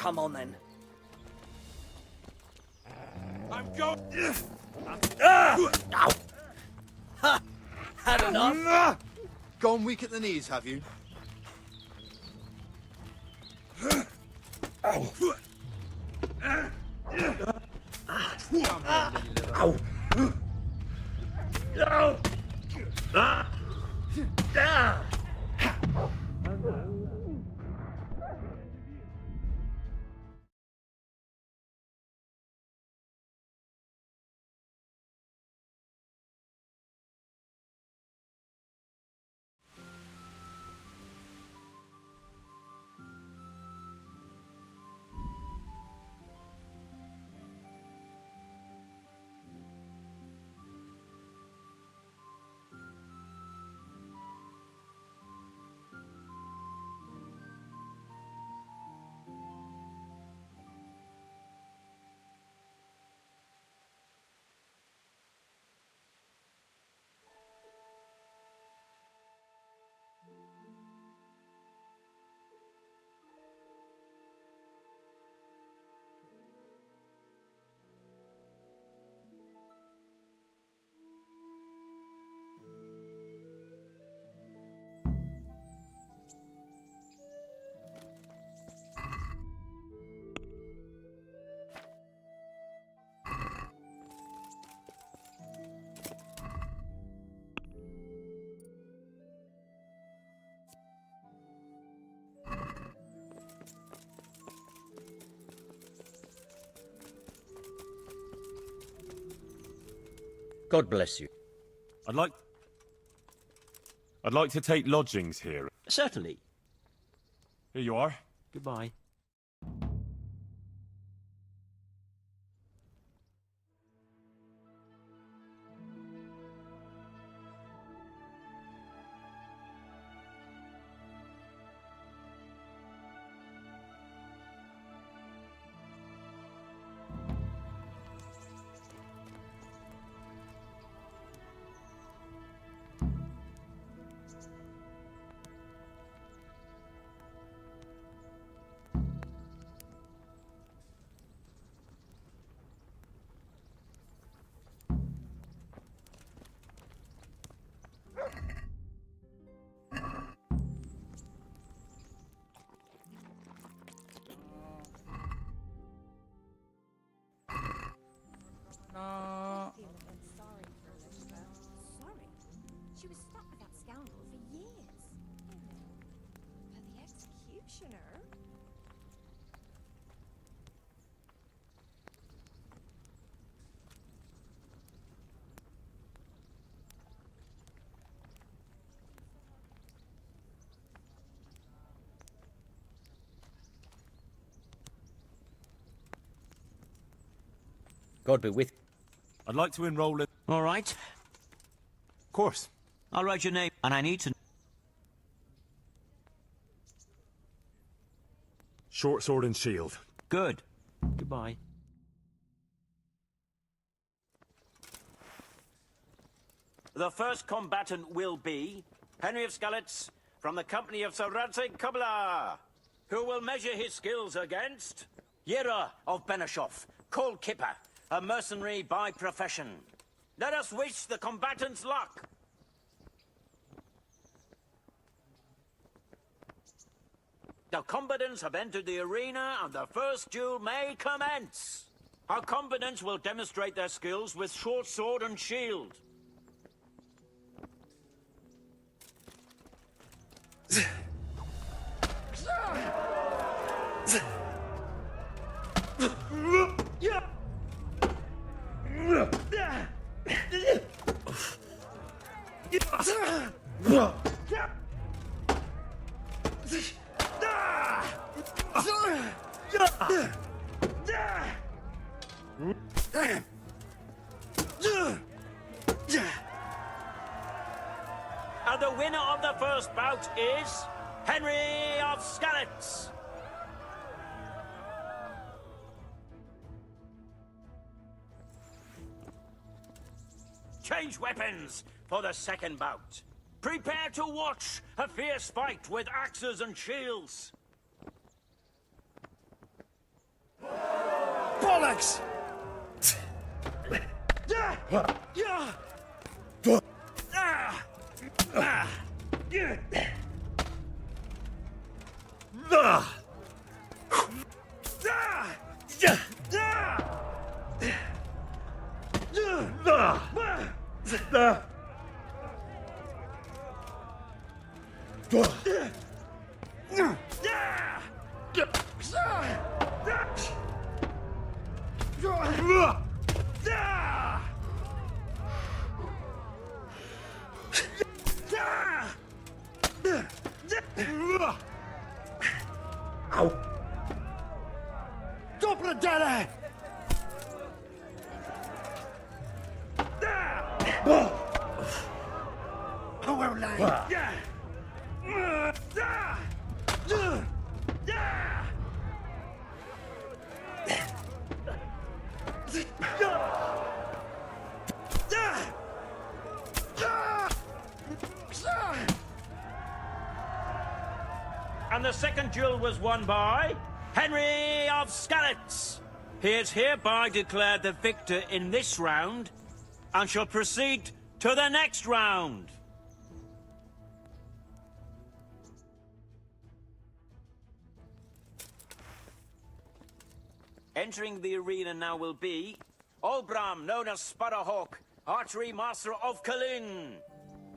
Come on then. I'm going. Ow! Ha! Had enough? Gone weak at the knees, have you? Ow! Come on, then, Ow! Ow! Ah! Ah! God bless you. I'd like to take lodgings here. Certainly. Here you are. Goodbye. Sorry. She was stuck with that scoundrel for years. But the executioner? God be with you. I'd like to enroll in... All right. Of course. I'll write your name, and I need to... Short sword and shield. Good. Goodbye. The first combatant will be Henry of Skalitz from the company of Sir Radzig Kobyla, who will measure his skills against Yera of Benashoff, Cold Kipper, a mercenary by profession. Let us wish the combatants luck. The combatants have entered the arena and the first duel may commence. Our combatants will demonstrate their skills with short sword and shield. And the winner of the first bout is Henry of Skalitz. Change weapons for the second bout. Prepare to watch a fierce fight with axes and shields. bollocks! Doppeldeller! Oh, well, lad. And the second duel was won by Henry of Skalitz. He is hereby declared the victor in this round and shall proceed to the next round. Entering the arena now will be Olbram, known as Sparrowhawk, archery master of Kalin.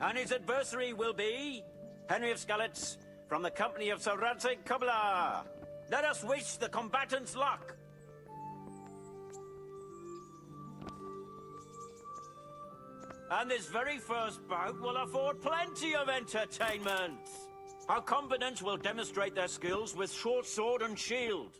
And his adversary will be Henry of Skalitz from the company of Sir Radzig Kobyla. Let us wish the combatants luck. And this very first bout will afford plenty of entertainment. Our combatants will demonstrate their skills with short sword and shield.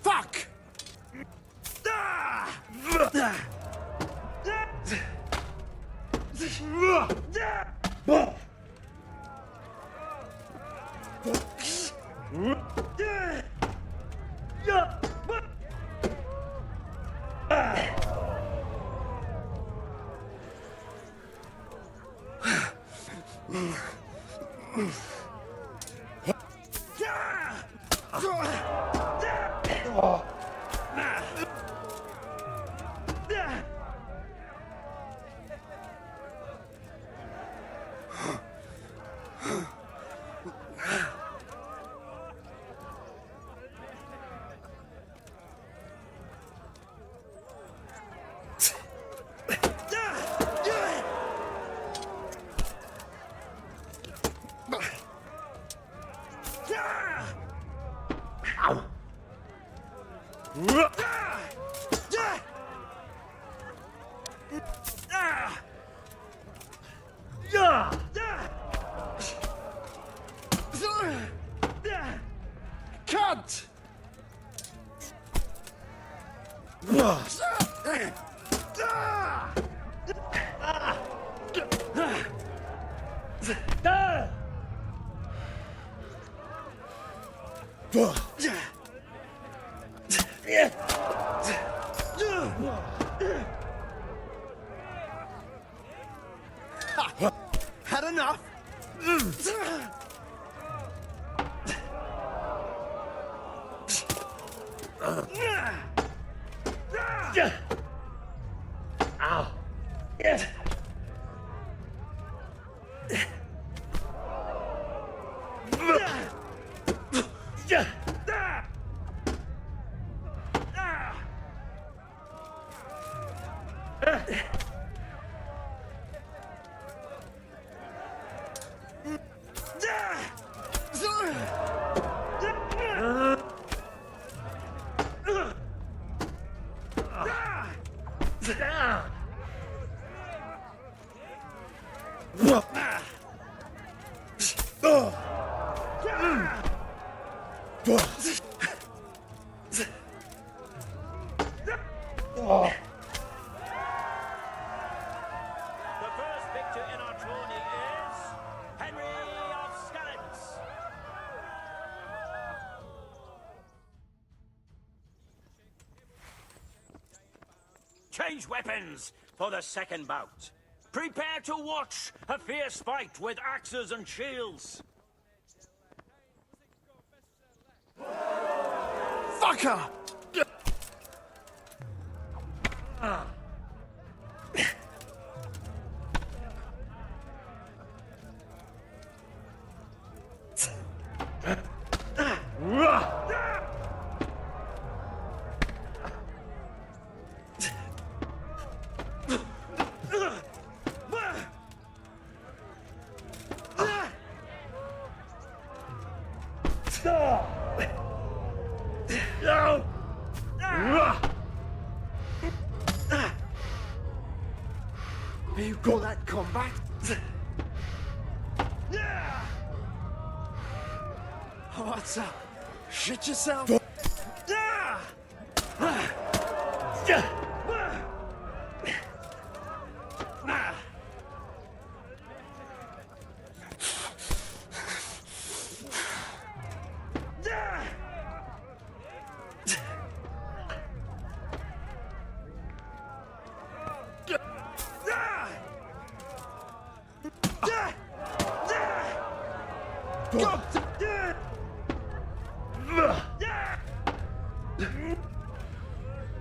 Fuck! Cunt! Had enough? Ow. The first victor in our tourney is Henry of Skalitz. Change weapons for the second bout. Prepare to watch a fierce fight with axes and shields. Fucker! You call that combat? What's up? Shit yourself?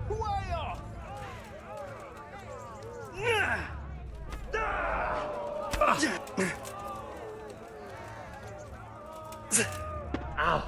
Way off! Ow.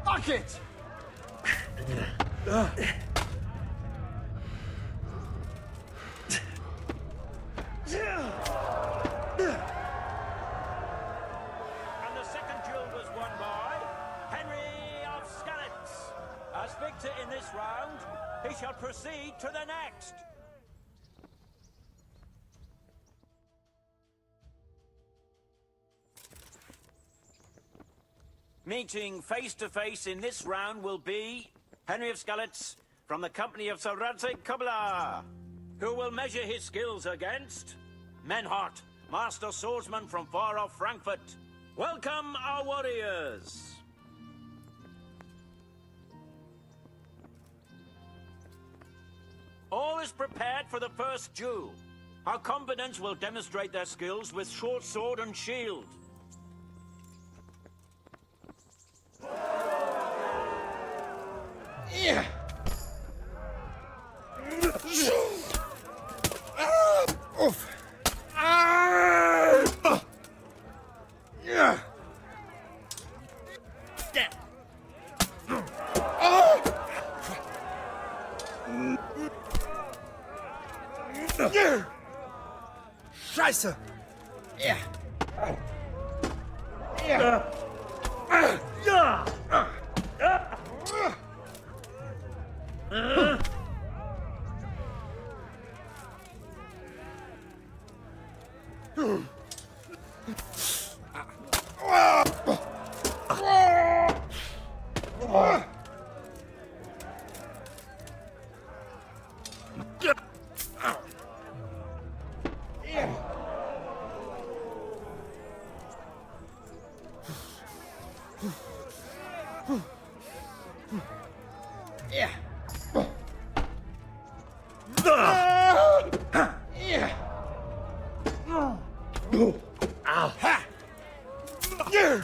Fuck it! And the second duel was won by Henry of Skalitz. As victor in this round, he shall proceed to the next. Meeting face to face in this round will be Henry of Skalitz from the company of Sir Radzig Kobyla, who will measure his skills against Menhart, master swordsman from far off Frankfurt. Welcome, our warriors! All is prepared for the first duel. Our combatants will demonstrate their skills with short sword and shield. Yeah. Oof. Yeah. Scheiße. Ja. Ja. Ha! Yeah!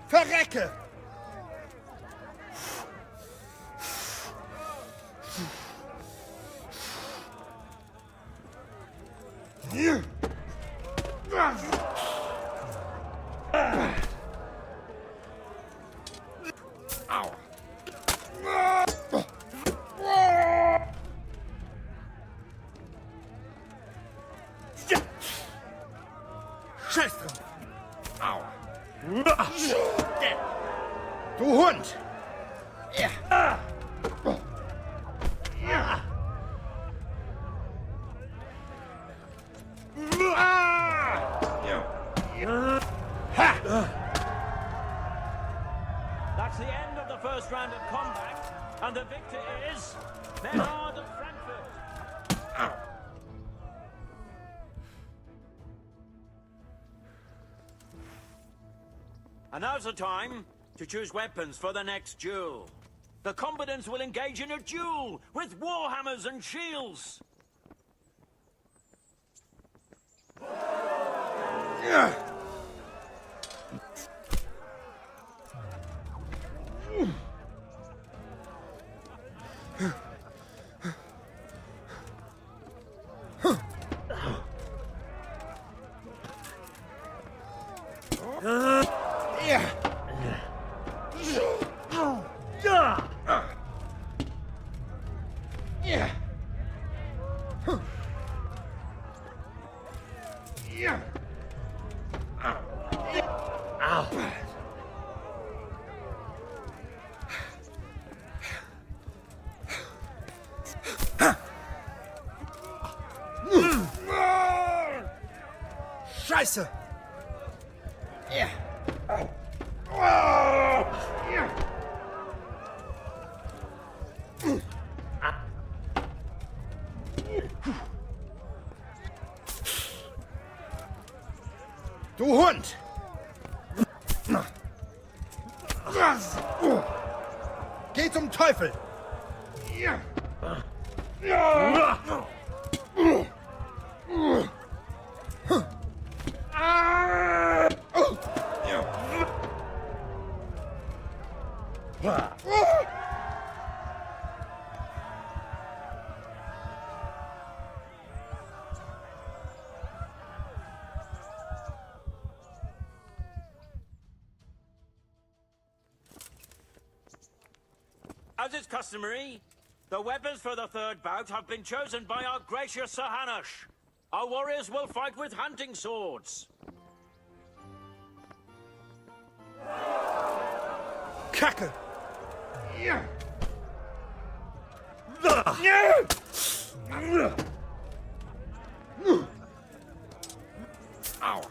Verrecke! Scheiß drauf! Aua! Du Hund! Ja. That's the end of the first round of combat, and the victor is Menard of Frankfurt. And now's the time to choose weapons for the next duel. The combatants will engage in a duel with warhammers and shields. Scheiße! Ja. Du Hund! Geh zum Teufel! As is customary, the weapons for the third bout have been chosen by our gracious Sir Hanush. Our warriors will fight with hunting swords. Kacke! Au!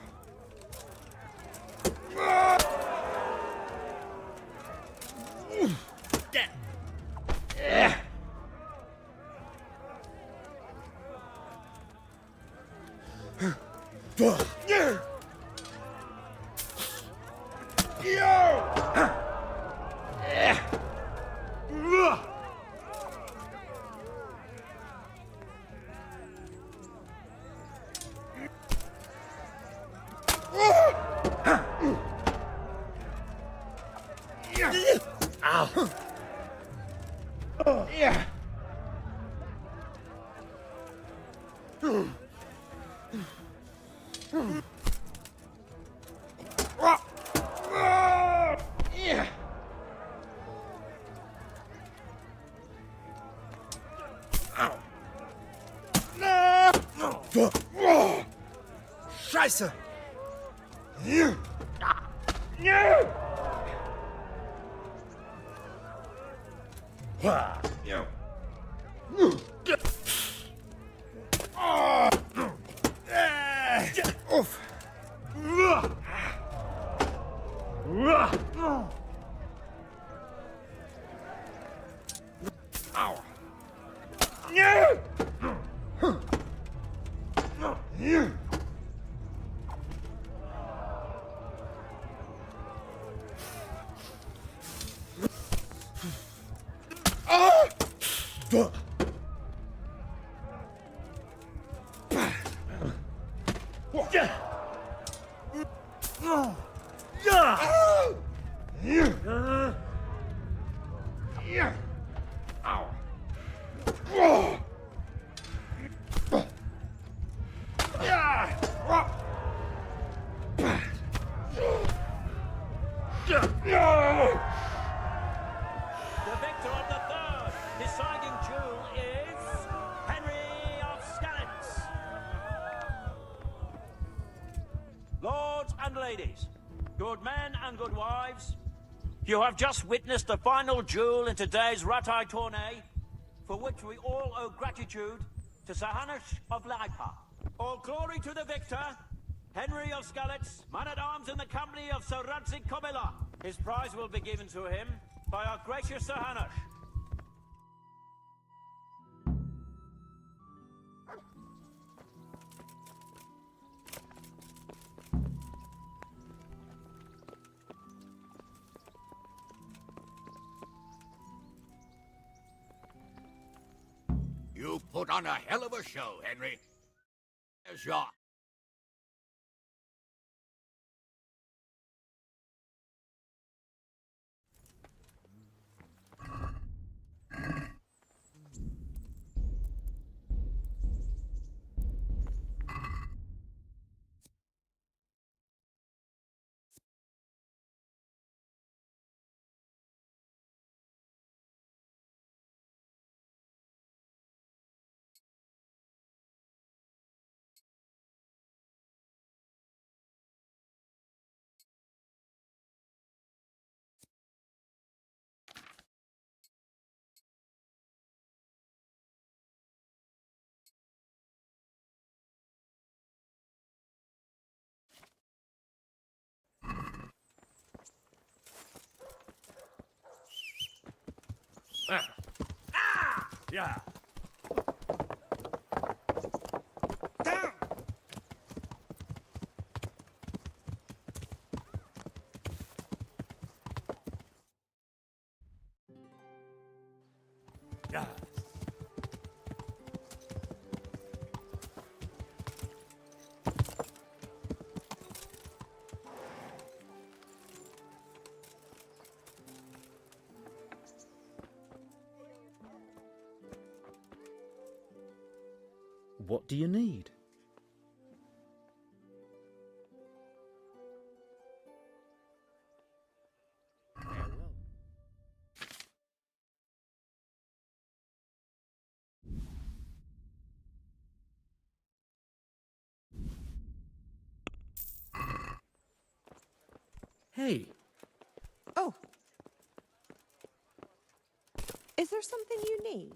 Scheiße! Oof! Ow! The victor of the third deciding duel is Henry of Skalitz. Lords and ladies, good men and good wives, you have just witnessed the final duel in today's Ratai tourney, for which we all owe gratitude to Sahanash of Laipa. All glory to the victor, Henry of Skalitz, man-at-arms in the company of Sir Radzik Kobila. His prize will be given to him by our gracious Sir Hanush. You put on a hell of a show, Henry. Here's your... Yeah. Down! Yeah. What do you need? Farewell. Hey, Oh. Is there something you need?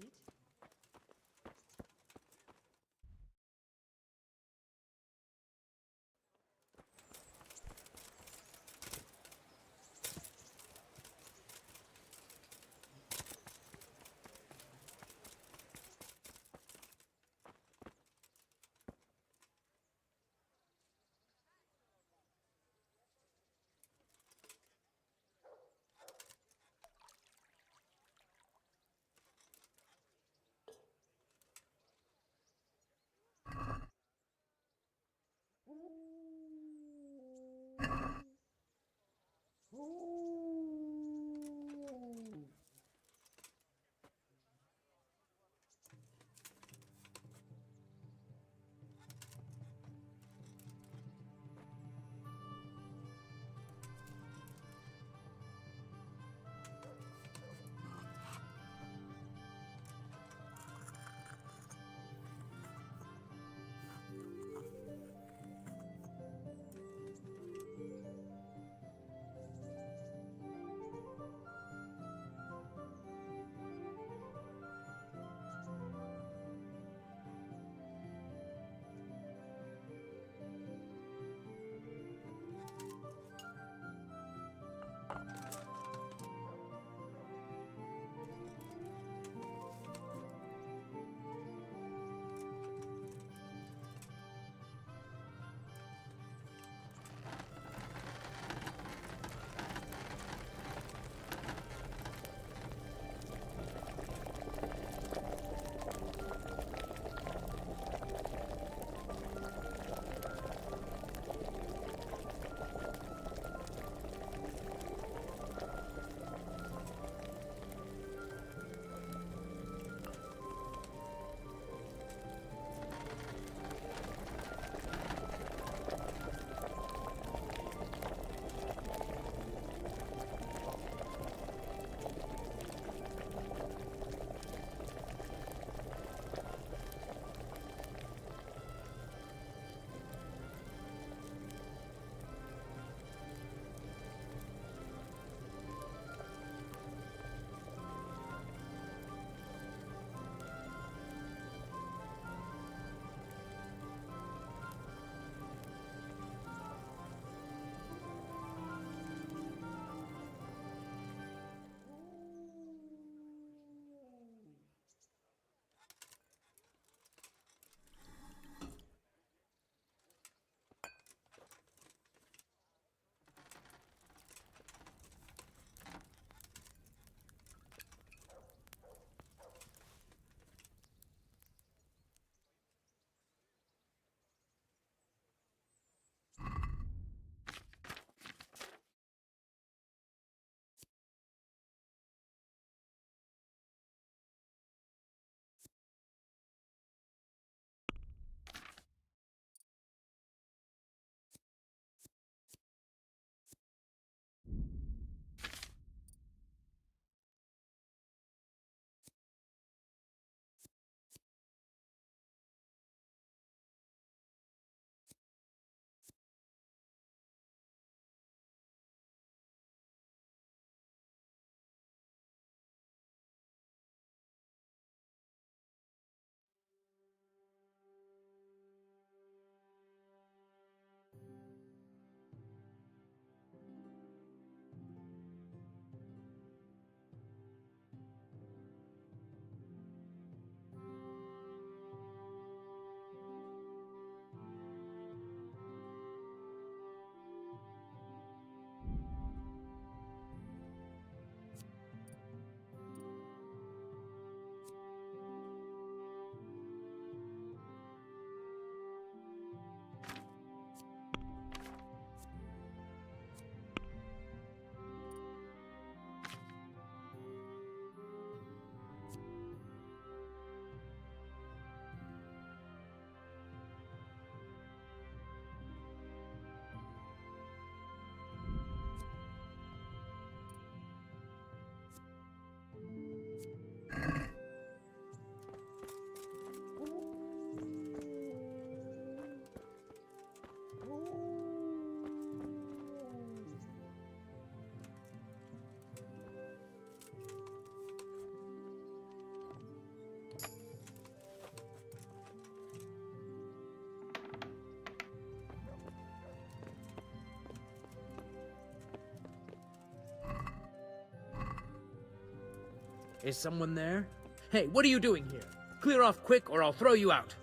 Is someone there? Hey, what are you doing here? Clear off quick or I'll throw you out.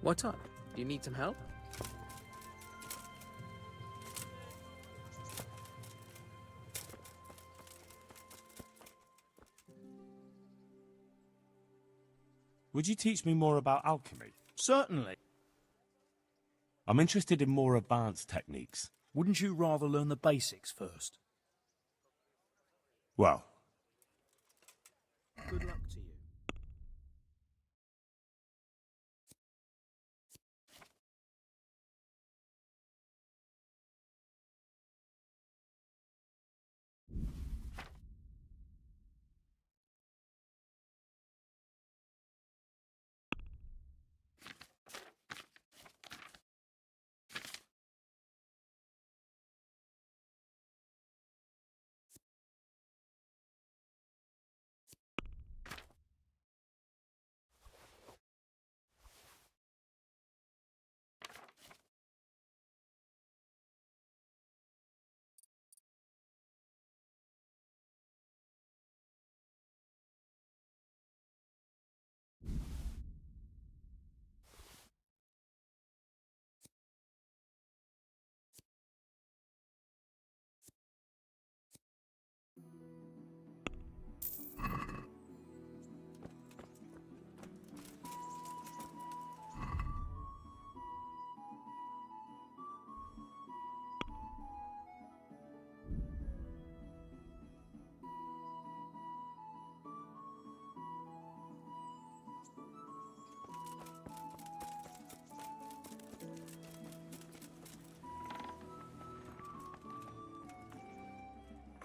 What's up? Do you need some help? Would you teach me more about alchemy? Certainly. I'm interested in more advanced techniques. Wouldn't you rather learn the basics first? Well, Good luck to you.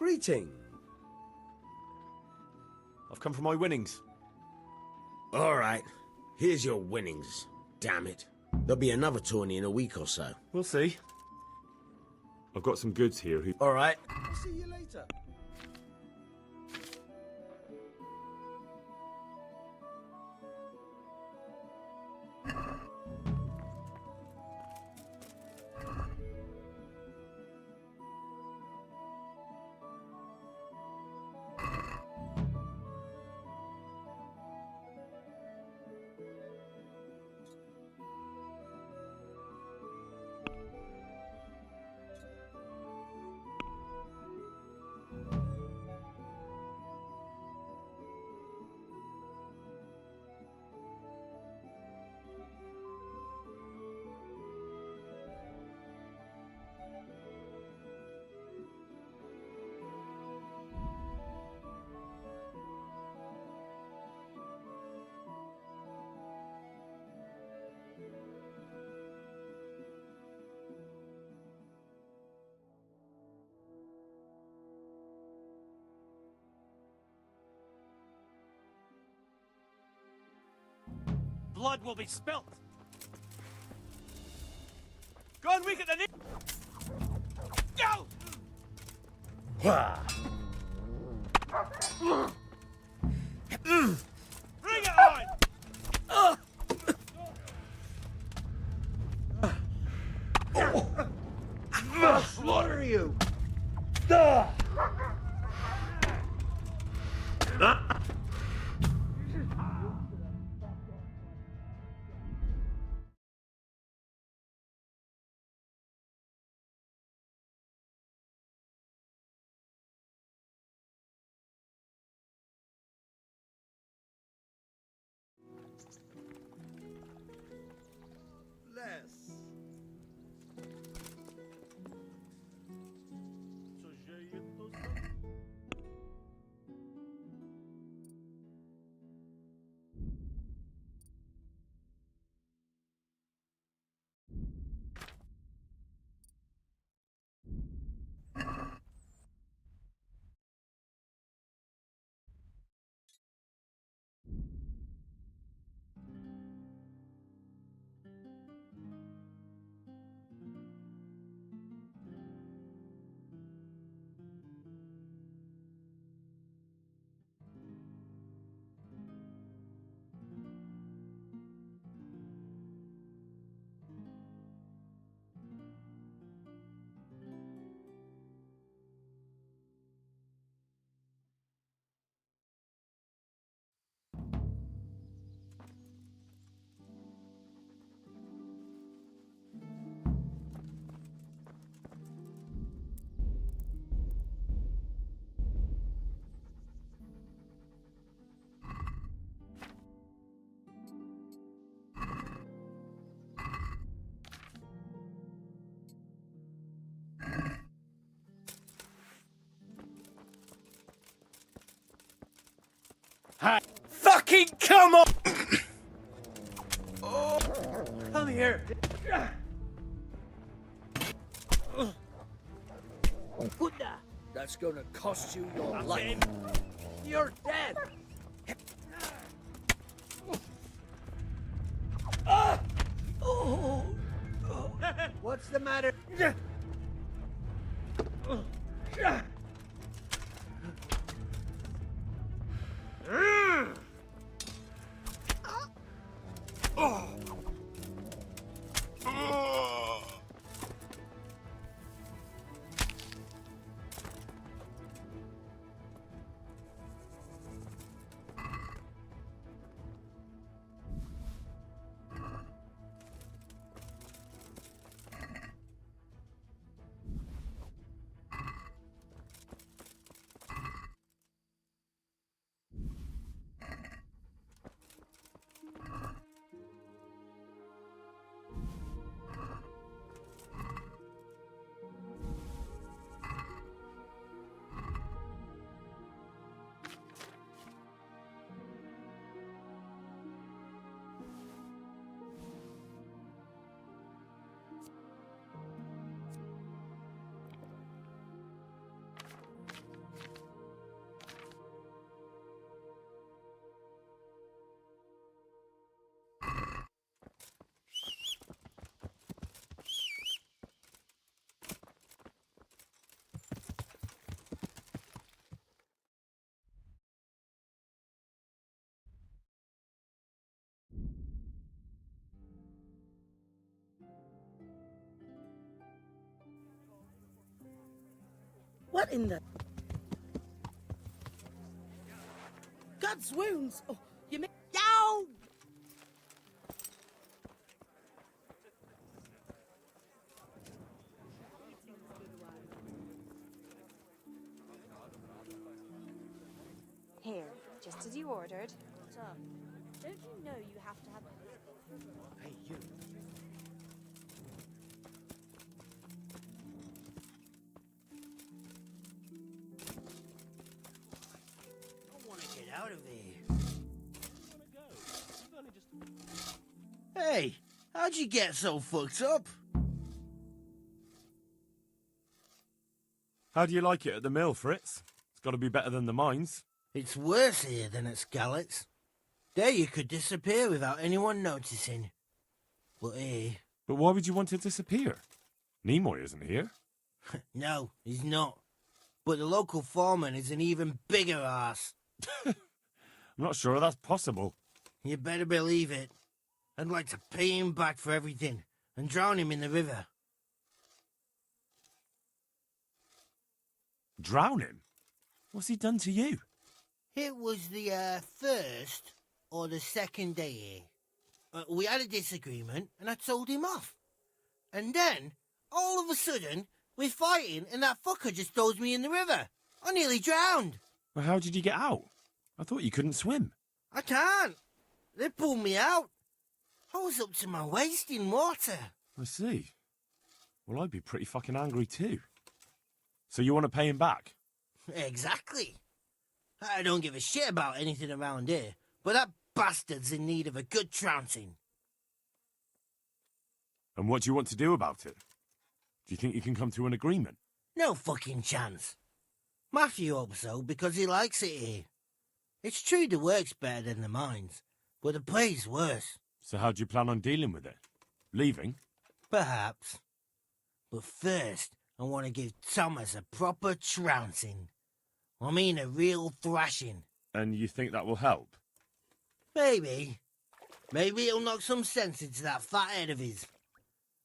Greeting. I've come for my winnings. All right, here's your winnings. Damn it. There'll be another tourney in a week or so. We'll see. I've got some goods here who... All right. See you later. Blood will be spilt. Go and weaken the knee. Go! Bring it on! Slaughter you! fucking come on! Come here. That's gonna cost you your life. You're dead. What's the matter? What in the... God's wounds! Oh, you mean... Ow! Here, just as you ordered. What's up? Don't you know you have to have... Hey, you. I want to get out of here. Hey, how'd you get so fucked up? How do you like it at the mill, Fritz? It's got to be better than the mines. It's worse here than at Scarlett's. There you could disappear without anyone noticing. But here... But why would you want to disappear? Nimoy isn't here. No, he's not. But the local foreman is an even bigger ass. I'm not sure that's possible. You better believe it. I'd like to pay him back for everything and drown him in the river. Drown him? What's he done to you? It was the first or the second day here. We had a disagreement and I told him off. And then, all of a sudden, we're fighting and that fucker just throws me in the river. I nearly drowned. Well, how did you get out? I thought you couldn't swim. I can't. They pulled me out. I was up to my waist in water. I see. Well, I'd be pretty fucking angry too. So you want to pay him back? Exactly. I don't give a shit about anything around here, but that bastard's in need of a good trouncing. And what do you want to do about it? Do you think you can come to an agreement? No fucking chance. Matthew hopes so because he likes it here. It's true the work's better than the mines, but the pay's worse. So how do you plan on dealing with it? Leaving? Perhaps. But first, I want to give Thomas a proper trouncing. I mean a real thrashing. And you think that will help? Maybe. Maybe it'll knock some sense into that fat head of his.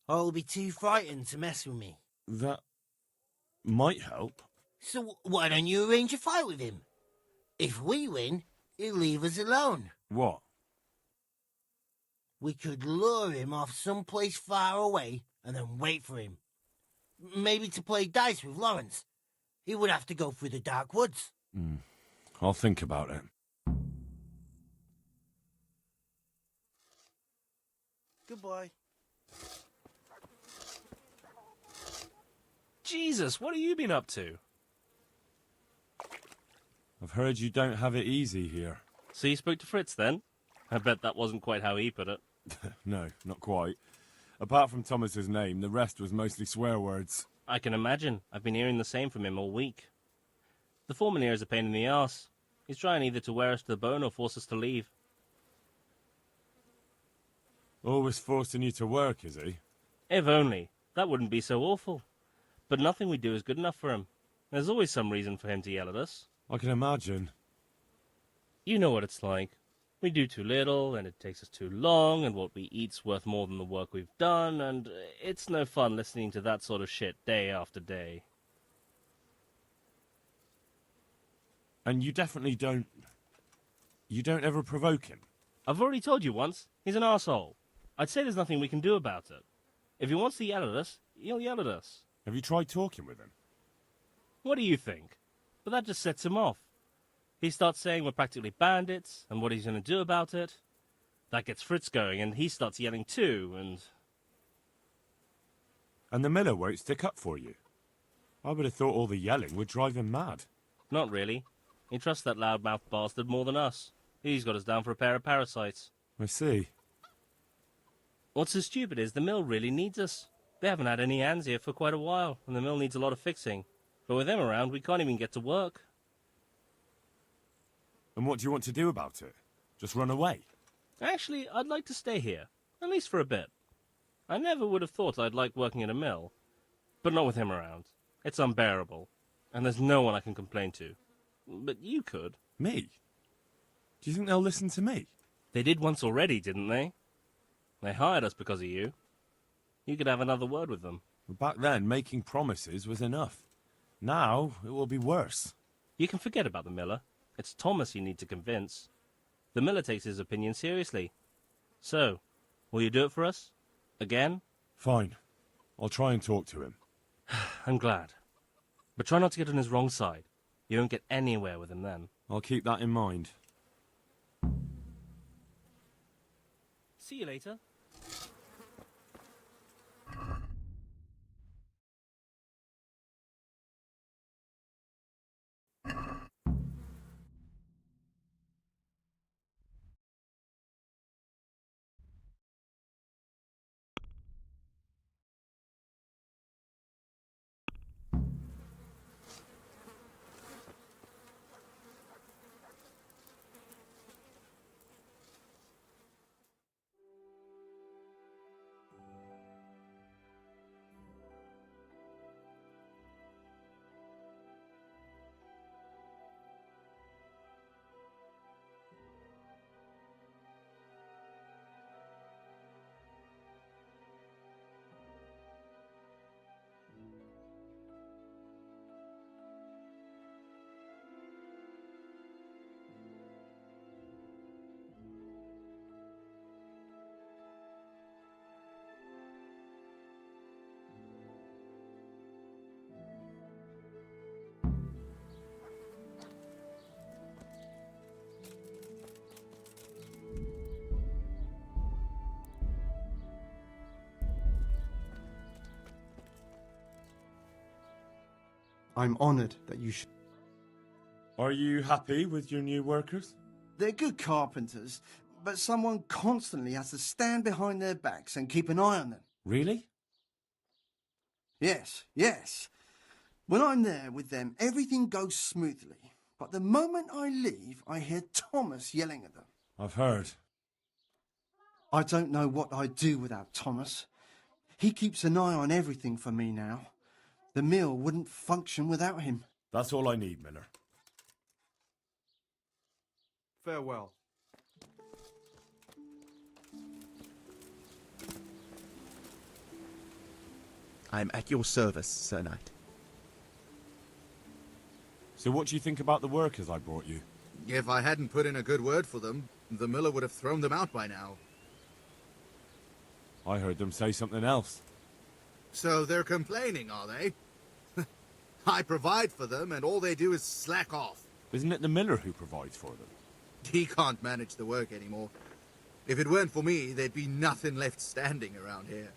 Or he'll be too frightened to mess with me. That might help. So why don't you arrange a fight with him? If we win, he'll leave us alone. What? We could lure him off someplace far away and then wait for him. Maybe to play dice with Lawrence. He would have to go through the dark woods. I'll think about it. Goodbye. Jesus, what have you been up to? I've heard you don't have it easy here. So you spoke to Fritz then? I bet that wasn't quite how he put it. No, not quite. Apart from Thomas's name, the rest was mostly swear words. I can imagine. I've been hearing the same from him all week. The foreman here is a pain in the arse. He's trying either to wear us to the bone or force us to leave. Always forcing you to work, is he? If only. That wouldn't be so awful. But nothing we do is good enough for him. There's always some reason for him to yell at us. I can imagine. You know what it's like. We do too little, and it takes us too long, and what we eat's worth more than the work we've done, and it's no fun listening to that sort of shit day after day. And you definitely don't... You don't ever provoke him? I've already told you once, he's an arsehole. I'd say there's nothing we can do about it. If he wants to yell at us, he'll yell at us. Have you tried talking with him? What do you think? But that just sets him off. He starts saying we're practically bandits, and what he's going to do about it. That gets Fritz going, and he starts yelling too, and... And the miller won't stick up for you? I would have thought all the yelling would drive him mad. Not really. He trusts that loudmouth bastard more than us. He's got us down for a pair of parasites. I see. What's so stupid is the mill really needs us. They haven't had any hands here for quite a while, and the mill needs a lot of fixing. But with them around, we can't even get to work. And what do you want to do about it? Just run away? Actually, I'd like to stay here, at least for a bit. I never would have thought I'd like working in a mill, but not with him around. It's unbearable, and there's no one I can complain to. But you could. Me? Do you think they'll listen to me? They did once already, didn't they? They hired us because of you. You could have another word with them. Back then, making promises was enough. Now, it will be worse. You can forget about the miller. It's Thomas you need to convince. The miller takes his opinion seriously. So, will you do it for us? Again? Fine. I'll try and talk to him. I'm glad. But try not to get on his wrong side. You won't get anywhere with him then. I'll keep that in mind. See you later. I'm honoured that you should. Are you happy with your new workers? They're good carpenters, but someone constantly has to stand behind their backs and keep an eye on them. Really? Yes, yes. When I'm there with them, everything goes smoothly. But the moment I leave, I hear Thomas yelling at them. I've heard. I don't know what I'd do without Thomas. He keeps an eye on everything for me now. The mill wouldn't function without him. That's all I need, Miller. Farewell. I'm at your service, Sir Knight. So what do you think about the workers I brought you? If I hadn't put in a good word for them, the miller would have thrown them out by now. I heard them say something else. So they're complaining, are they? I provide for them, and all they do is slack off. Isn't it the miller who provides for them? He can't manage the work anymore. If it weren't for me, there'd be nothing left standing around here.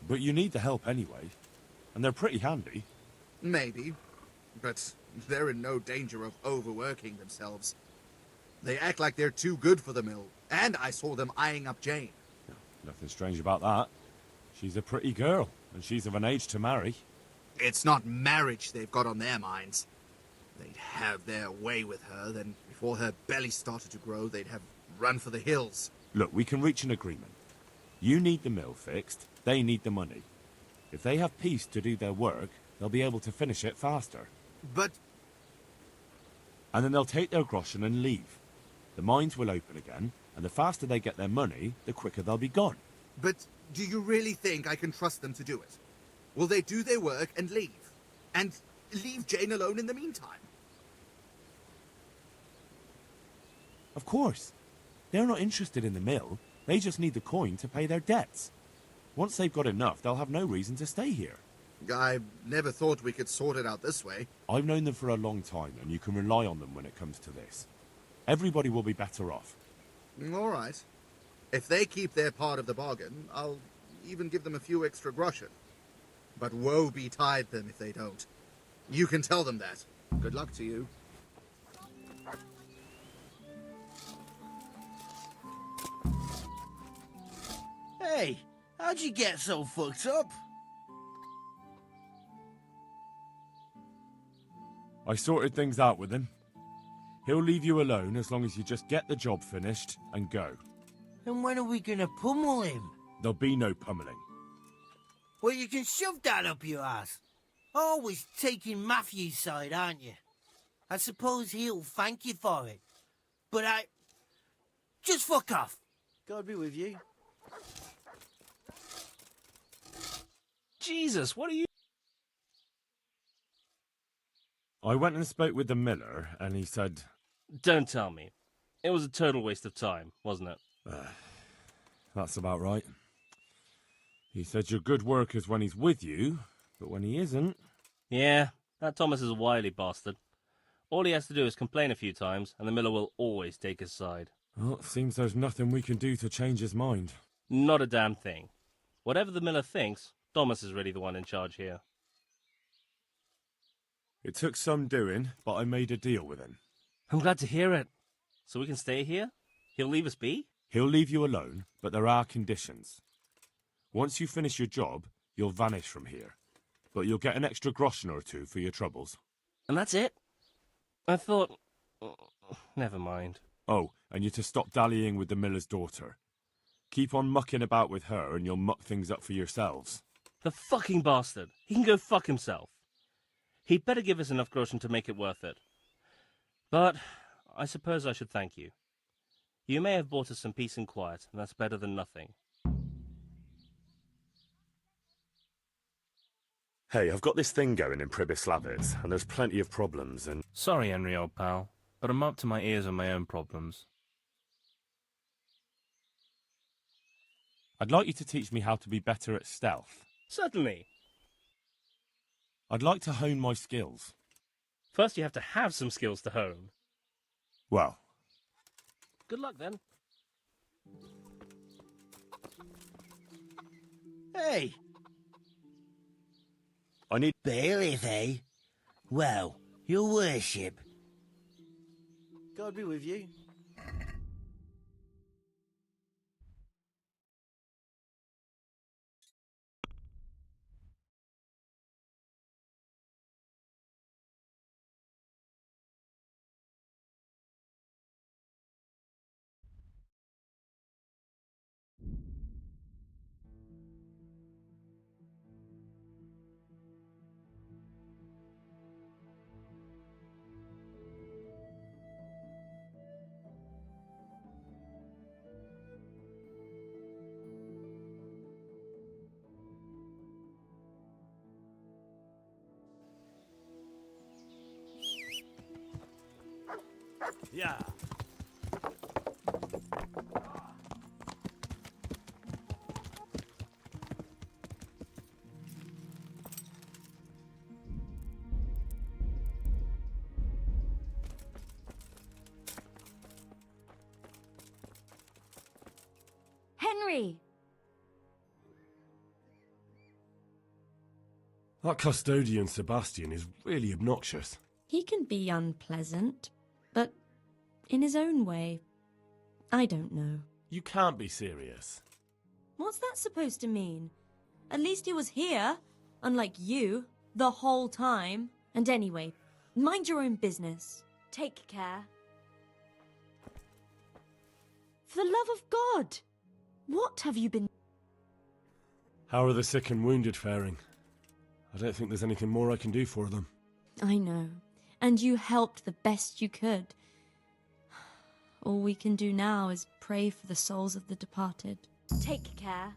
But you need the help anyway, and they're pretty handy. Maybe, but they're in no danger of overworking themselves. They act like they're too good for the mill, and I saw them eyeing up Jane. Nothing strange about that. She's a pretty girl, and she's of an age to marry. It's not marriage they've got on their minds. They'd have their way with her, then before her belly started to grow, they'd have run for the hills. Look, we can reach an agreement. You need the mill fixed, they need the money. If they have peace to do their work, they'll be able to finish it faster. But... And then they'll take their groschen and leave. The mines will open again, and the faster they get their money, the quicker they'll be gone. But do you really think I can trust them to do it? Will they do their work and leave? And leave Jane alone in the meantime? Of course. They're not interested in the mill. They just need the coin to pay their debts. Once they've got enough, they'll have no reason to stay here. I never thought we could sort it out this way. I've known them for a long time, and you can rely on them when it comes to this. Everybody will be better off. All right. If they keep their part of the bargain, I'll even give them a few extra groschen. But woe betide them if they don't. You can tell them that. Good luck to you. Hey, how'd you get so fucked up? I sorted things out with him. He'll leave you alone as long as you just get the job finished and go. And when are we gonna pummel him? There'll be no pummeling. Well, you can shove that up your ass. Always taking Matthew's side, aren't you? I suppose he'll thank you for it. But just fuck off. God be with you. Jesus, what are you... I went and spoke with the miller, and he said... Don't tell me. It was a total waste of time, wasn't it? That's about right. He said you're good workers when he's with you, but when he isn't... Yeah, that Thomas is a wily bastard. All he has to do is complain a few times, and the miller will always take his side. Well, it seems there's nothing we can do to change his mind. Not a damn thing. Whatever the miller thinks, Thomas is really the one in charge here. It took some doing, but I made a deal with him. I'm glad to hear it. So we can stay here? He'll leave us be? He'll leave you alone, but there are conditions. Once you finish your job, you'll vanish from here. But you'll get an extra groschen or two for your troubles. And that's it? I thought... Never mind. Oh, and you're to stop dallying with the miller's daughter. Keep on mucking about with her and you'll muck things up for yourselves. The fucking bastard. He can go fuck himself. He'd better give us enough groschen to make it worth it. But I suppose I should thank you. You may have bought us some peace and quiet, and that's better than nothing. Hey, I've got this thing going in Pribyslavitz, and there's plenty of problems, and... Sorry, Henry, old pal, but I'm up to my ears in my own problems. I'd like you to teach me how to be better at stealth. Certainly. I'd like to hone my skills. First you have to have some skills to hone. Well. Good luck, then. Hey! I need... Bailiff, eh? Well, your worship. God be with you. Yeah. Henry! That custodian Sebastian is really obnoxious. He can be unpleasant, but In his own way. I don't know. You can't be serious. What's that supposed to mean? At least he was here, unlike you, the whole time. And anyway, mind your own business. Take care. For the love of God! What have you been... How are the sick and wounded faring? I don't think there's anything more I can do for them. I know. And you helped the best you could. All we can do now is pray for the souls of the departed. Take care.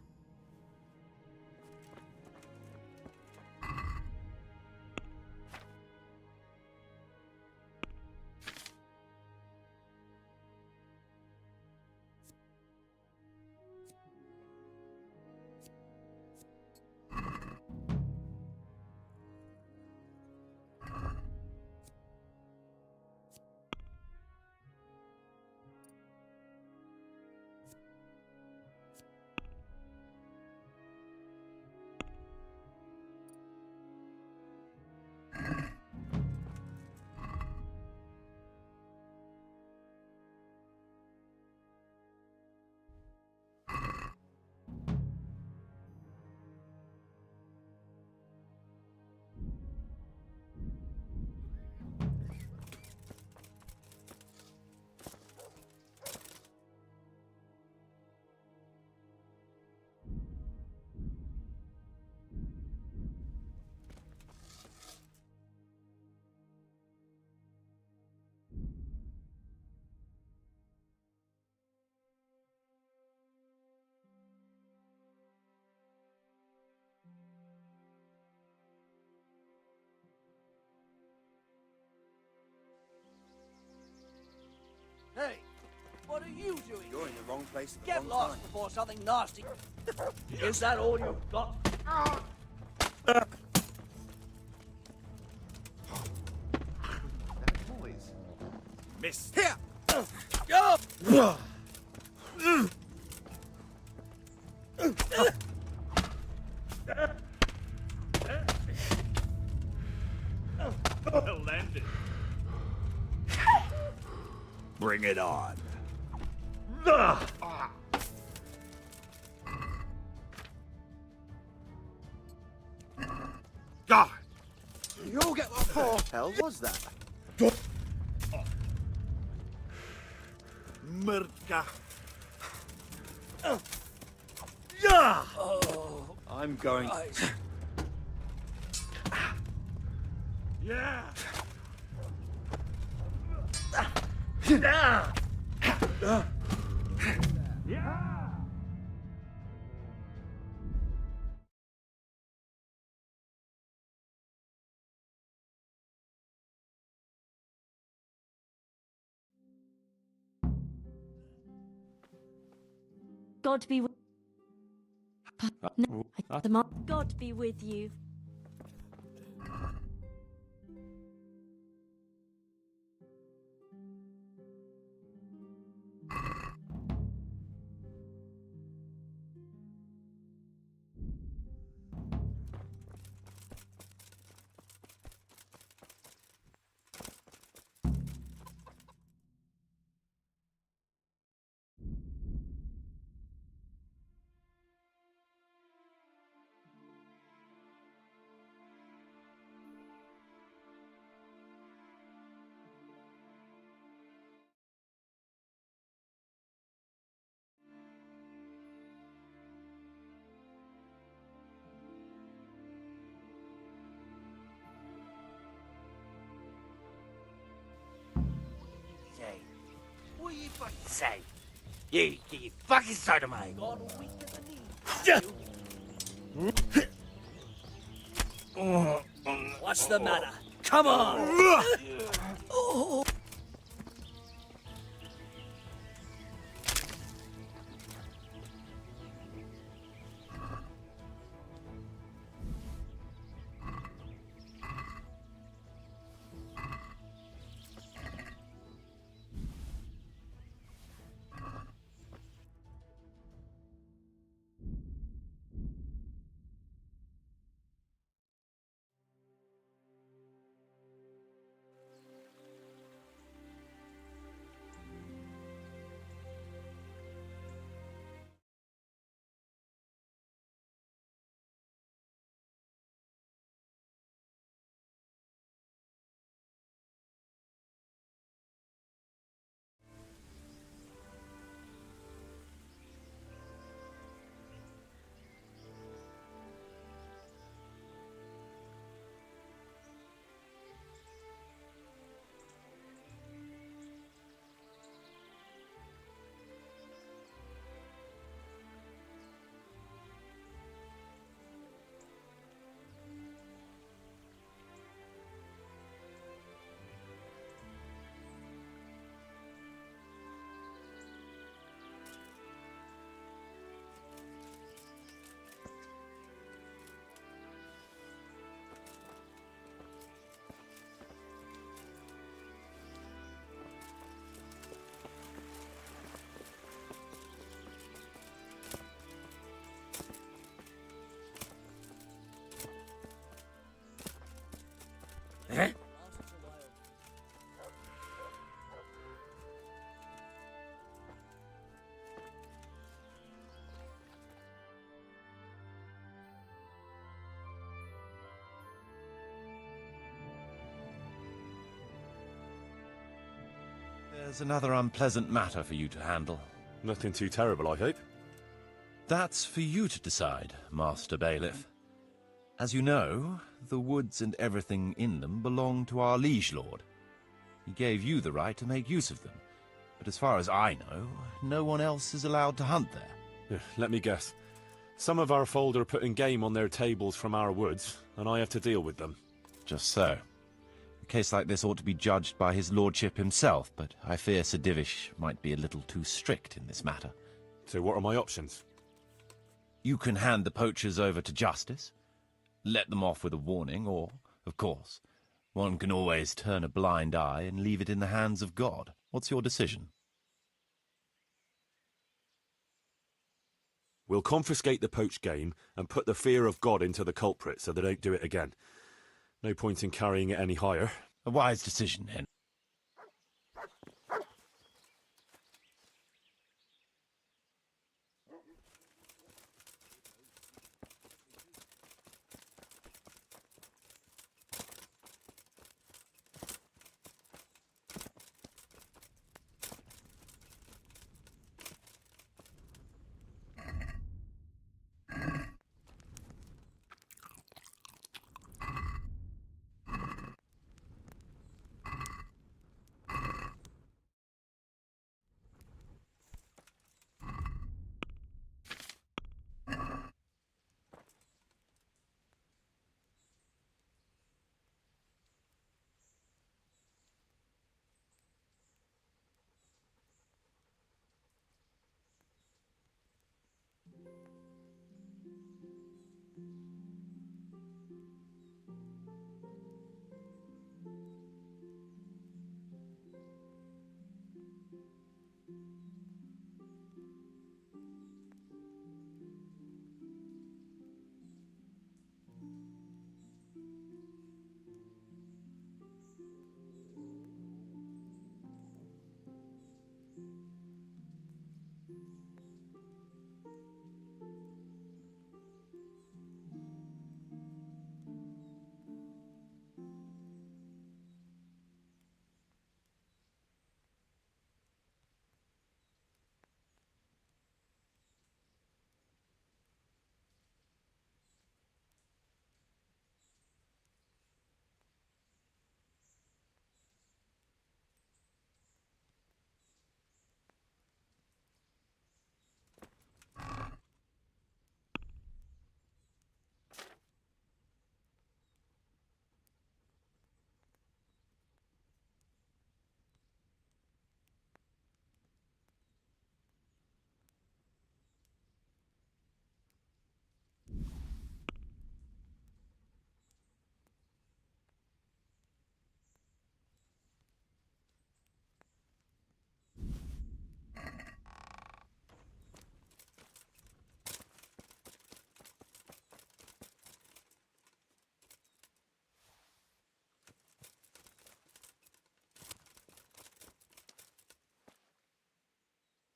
Hey, what are you doing? You're in the wrong place at the Get wrong lost time. before something nasty. Is that all you've got? That noise. Miss. Here! Go! Well landed. Bring it on. God! You'll get what the hell was that? Murka. I'm going. Yeah. Yeah. God be with... No, God be with you. Say. What you fucking say? You fucking sodomite. God will weaken the knee. What's the matter? Come on! Oh. There's another unpleasant matter for you to handle. Nothing too terrible, I hope. That's for you to decide, Master Bailiff. As you know, the woods and everything in them belong to our liege lord. He gave you the right to make use of them, but as far as I know, no one else is allowed to hunt there. Let me guess. Some of our fold are putting game on their tables from our woods, and I have to deal with them. Just so. A case like this ought to be judged by his lordship himself, but I fear Sir Divish might be a little too strict in this matter. So what are my options? You can hand the poachers over to justice, let them off with a warning, or, of course, one can always turn a blind eye and leave it in the hands of God. What's your decision? We'll confiscate the poached game and put the fear of God into the culprit so they don't do it again. No point in carrying it any higher. A wise decision, then.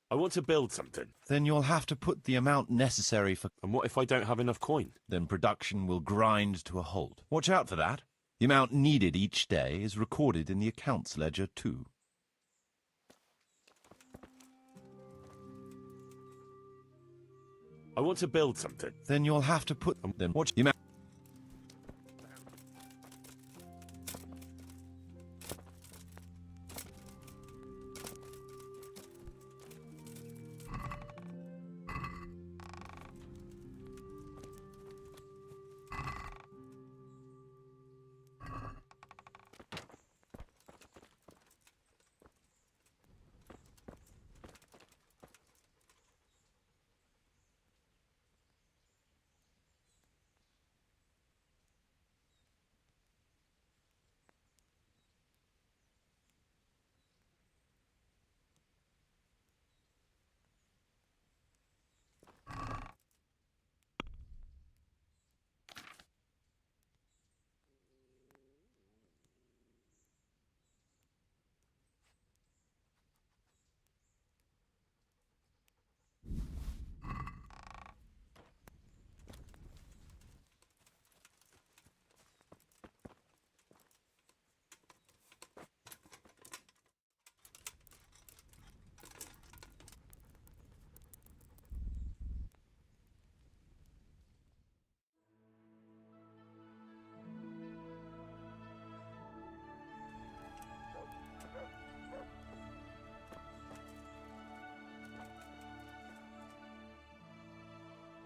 I want to build something. Then you'll have to put the amount necessary for... And what if I don't have enough coin? Then production will grind to a halt. Watch out for that. The amount needed each day is recorded in the accounts ledger too. I want to build something. Then you'll have to put... Then watch the amount...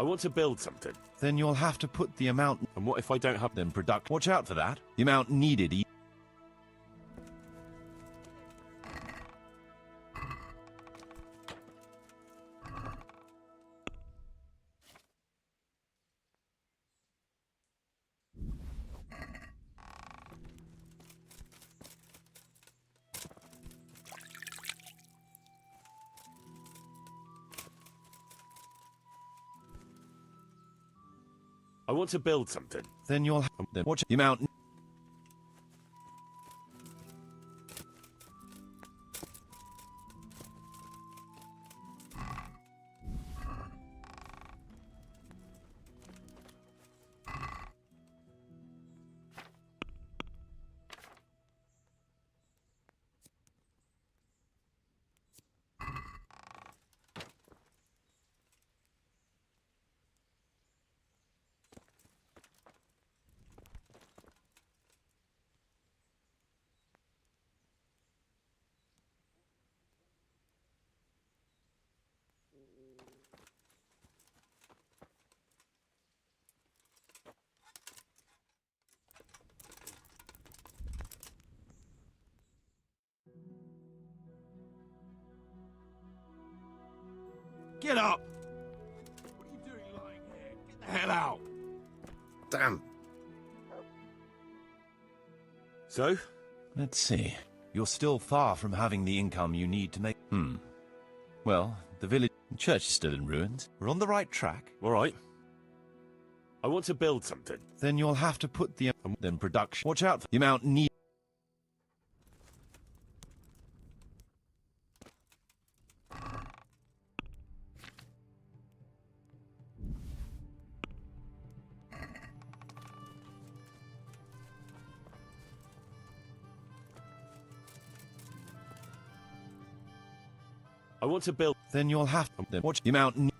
want to build something. Then you'll have to put the amount... And what if I don't have... Then product... Watch out for that. The amount needed... I want to build something. Then you'll have... Then watch the amount... Get up! What are you doing lying here? Get the hell out! Damn. So? Let's see. You're still far from having the income you need to make... Well, the village... church is still in ruins. We're on the right track. All right. I want to build something. Then you'll have to put the... Then production... Watch out for the amount need... I want to build... Then you'll have... Then watch the amount...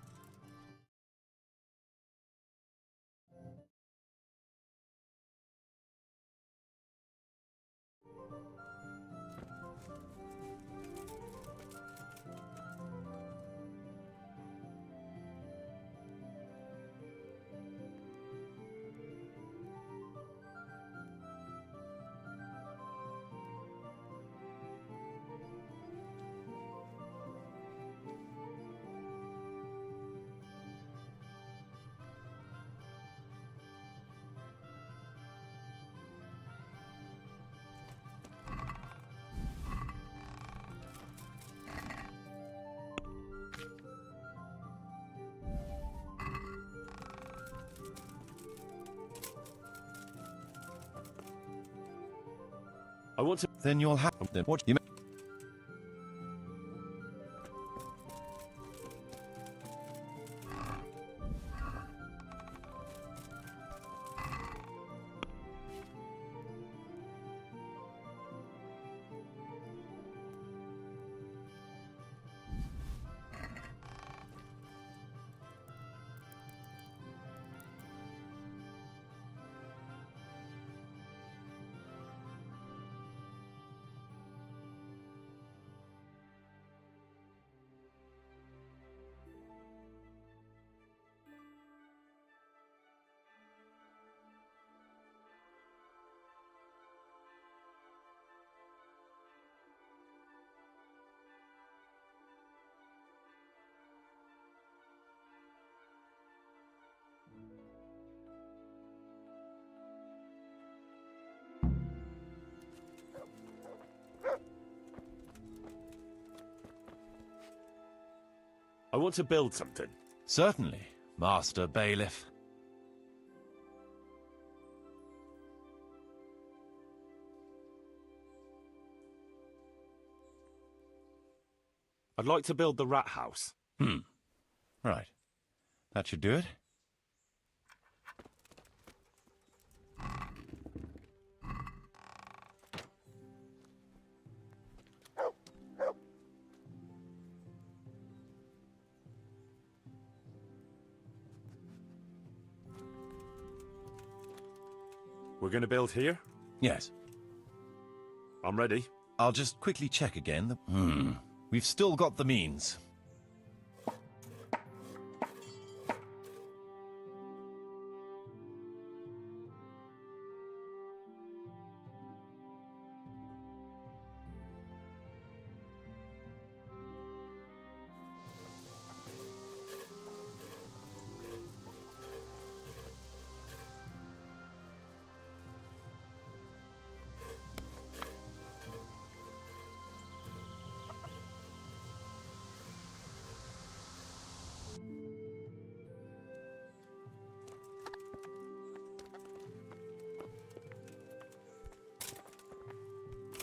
I want to... Then you'll have... Then watch... You I want to build something. Certainly, Master Bailiff. I'd like to build the rat house. Right. That should do it. We're going to build here? Yes. I'm ready. I'll just quickly check again. We've still got the means.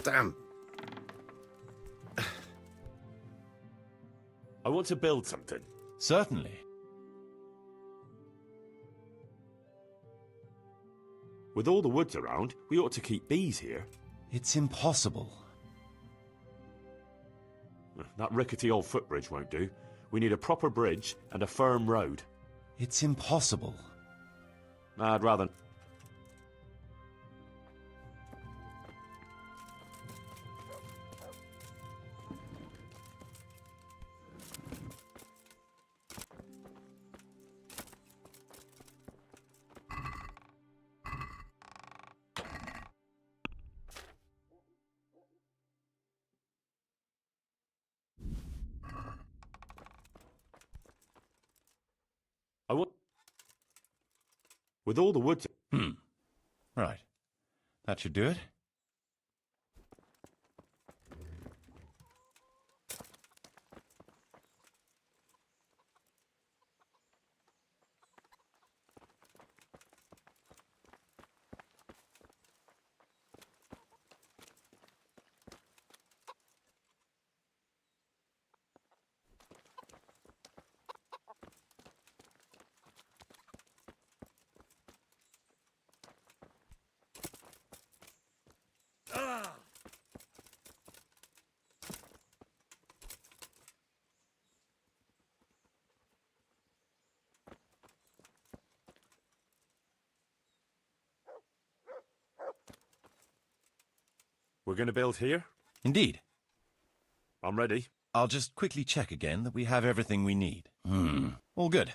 Damn. I want to build something. Certainly. With all the woods around, we ought to keep bees here. It's impossible. That rickety old footbridge won't do. We need a proper bridge and a firm road. It's impossible. I'd rather... I want... With all the woods... Right. That should do it. We're going to build here? Indeed. I'm ready. I'll just quickly check again that we have everything we need. All good.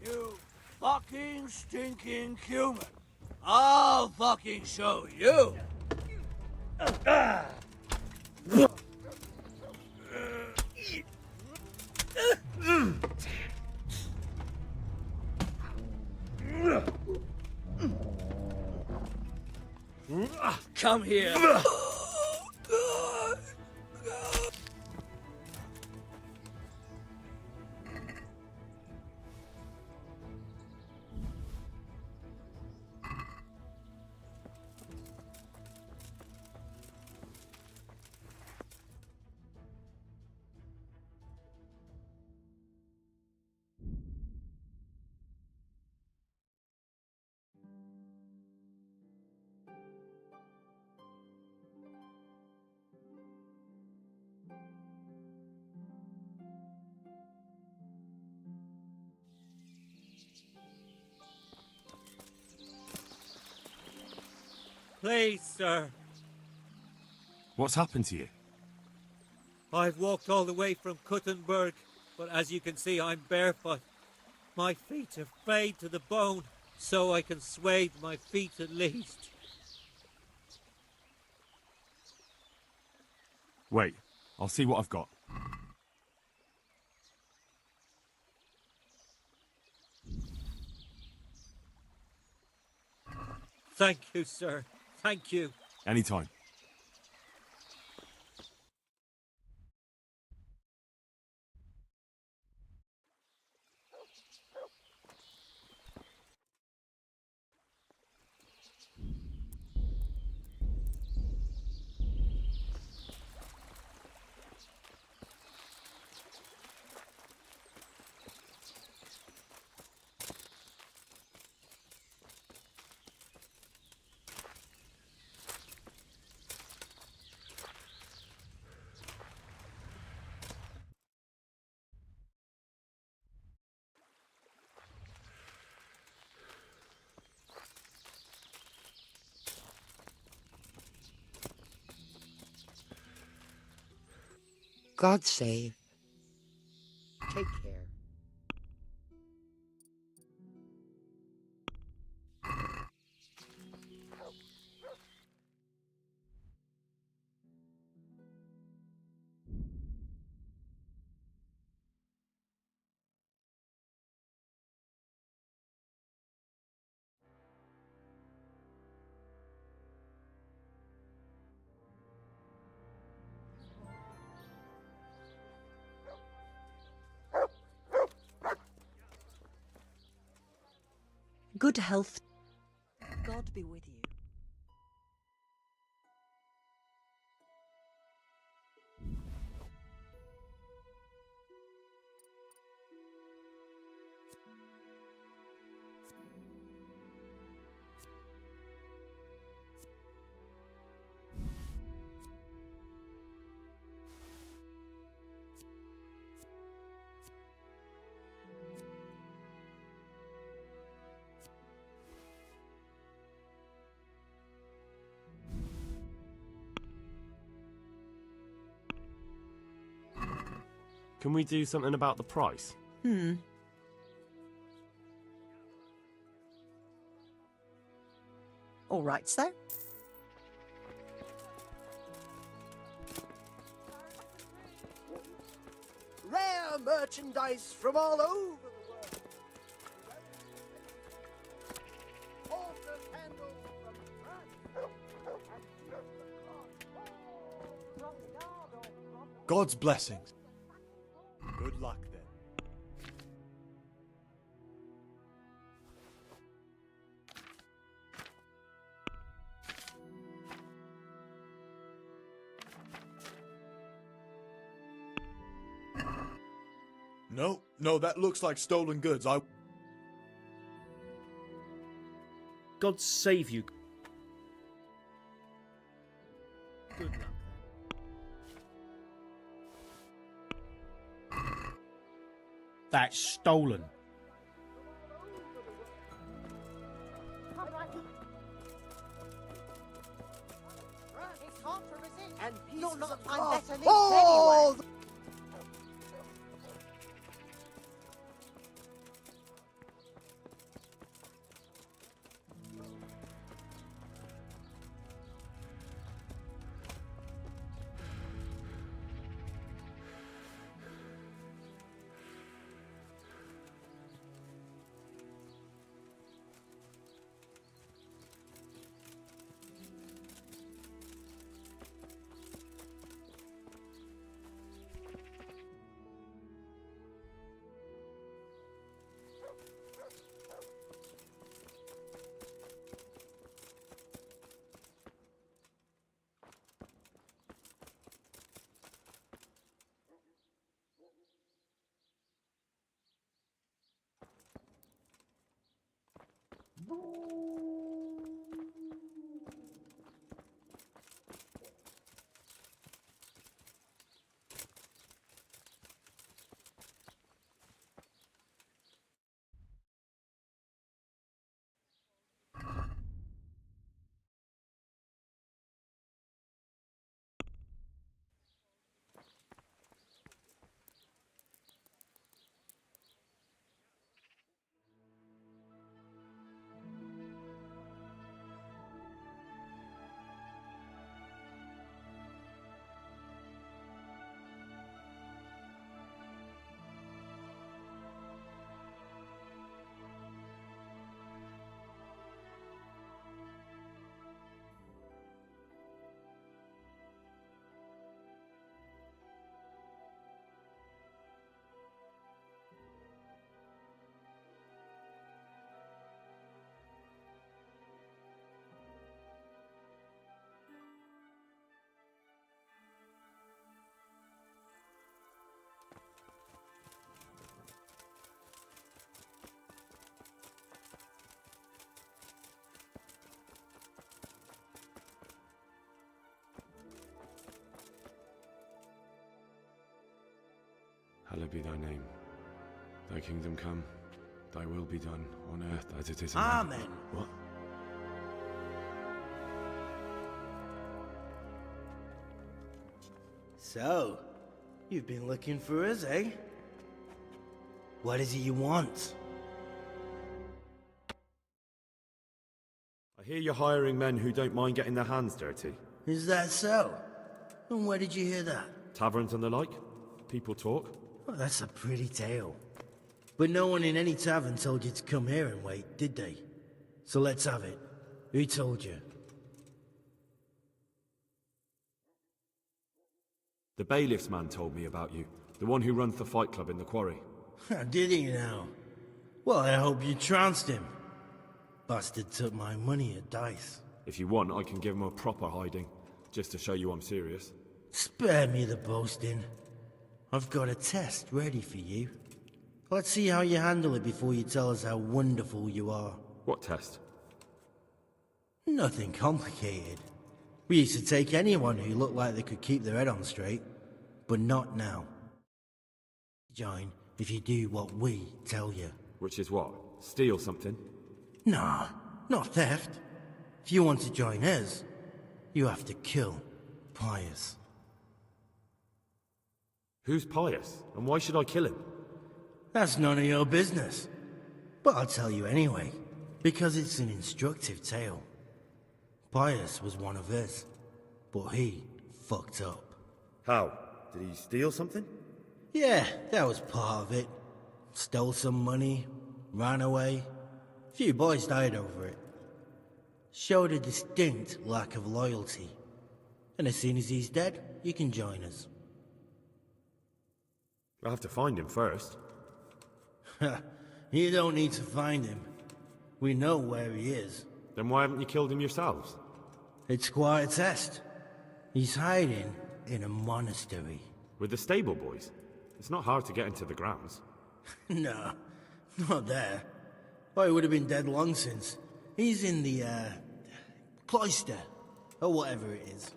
You fucking stinking human. I'll fucking show you. Come here. Please, sir. What's happened to you? I've walked all the way from Kuttenberg but as you can see, I'm barefoot. My feet are frayed to the bone, so I can swathe my feet at least. Wait, I'll see what I've got. Thank you, sir. Thank you. Anytime. God save. Take care. Good health. God be with you. Can we do something about the price? All right, sir. Rare merchandise from all over the world. Altar candles from France. God's blessings. Good luck then. No, that looks like stolen goods. God save you. Good luck. That's stolen. It's hard to resist. And You'll pieces not of find cloth. better leaves Oh, anywhere. Hallowed be thy name. Thy kingdom come. Thy will be done on earth as it is in Amen. heaven. What? So, you've been looking for us, eh? What is it you want? I hear you're hiring men who don't mind getting their hands dirty. Is that so? And where did you hear that? Taverns and the like? People talk? Well, that's a pretty tale. But no one in any tavern told you to come here and wait, did they? So let's have it. Who told you? The bailiff's man told me about you. The one who runs the fight club in the quarry. Did he now? Well, I hope you trounced him. Bastard took my money at dice. If you want, I can give him a proper hiding, just to show you I'm serious. Spare me the boasting. I've got a test ready for you. Let's see how you handle it before you tell us how wonderful you are. What test? Nothing complicated. We used to take anyone who looked like they could keep their head on straight, but not now. Join if you do what we tell you. Which is what? Steal something? Nah, not theft. If you want to join us, you have to kill Pius. Who's Pius? And why should I kill him? That's none of your business. But I'll tell you anyway, because it's an instructive tale. Pius was one of us, but he fucked up. How? Did he steal something? Yeah, that was part of it. Stole some money, ran away. A few boys died over it. Showed a distinct lack of loyalty. And as soon as he's dead, you can join us. I'll have to find him first. You don't need to find him. We know where he is. Then why haven't you killed him yourselves? It's quite a test. He's hiding in a monastery. With the stable boys? It's not hard to get into the grounds. No, not there. Oh, he would have been dead long since. He's in the, cloister, or whatever it is.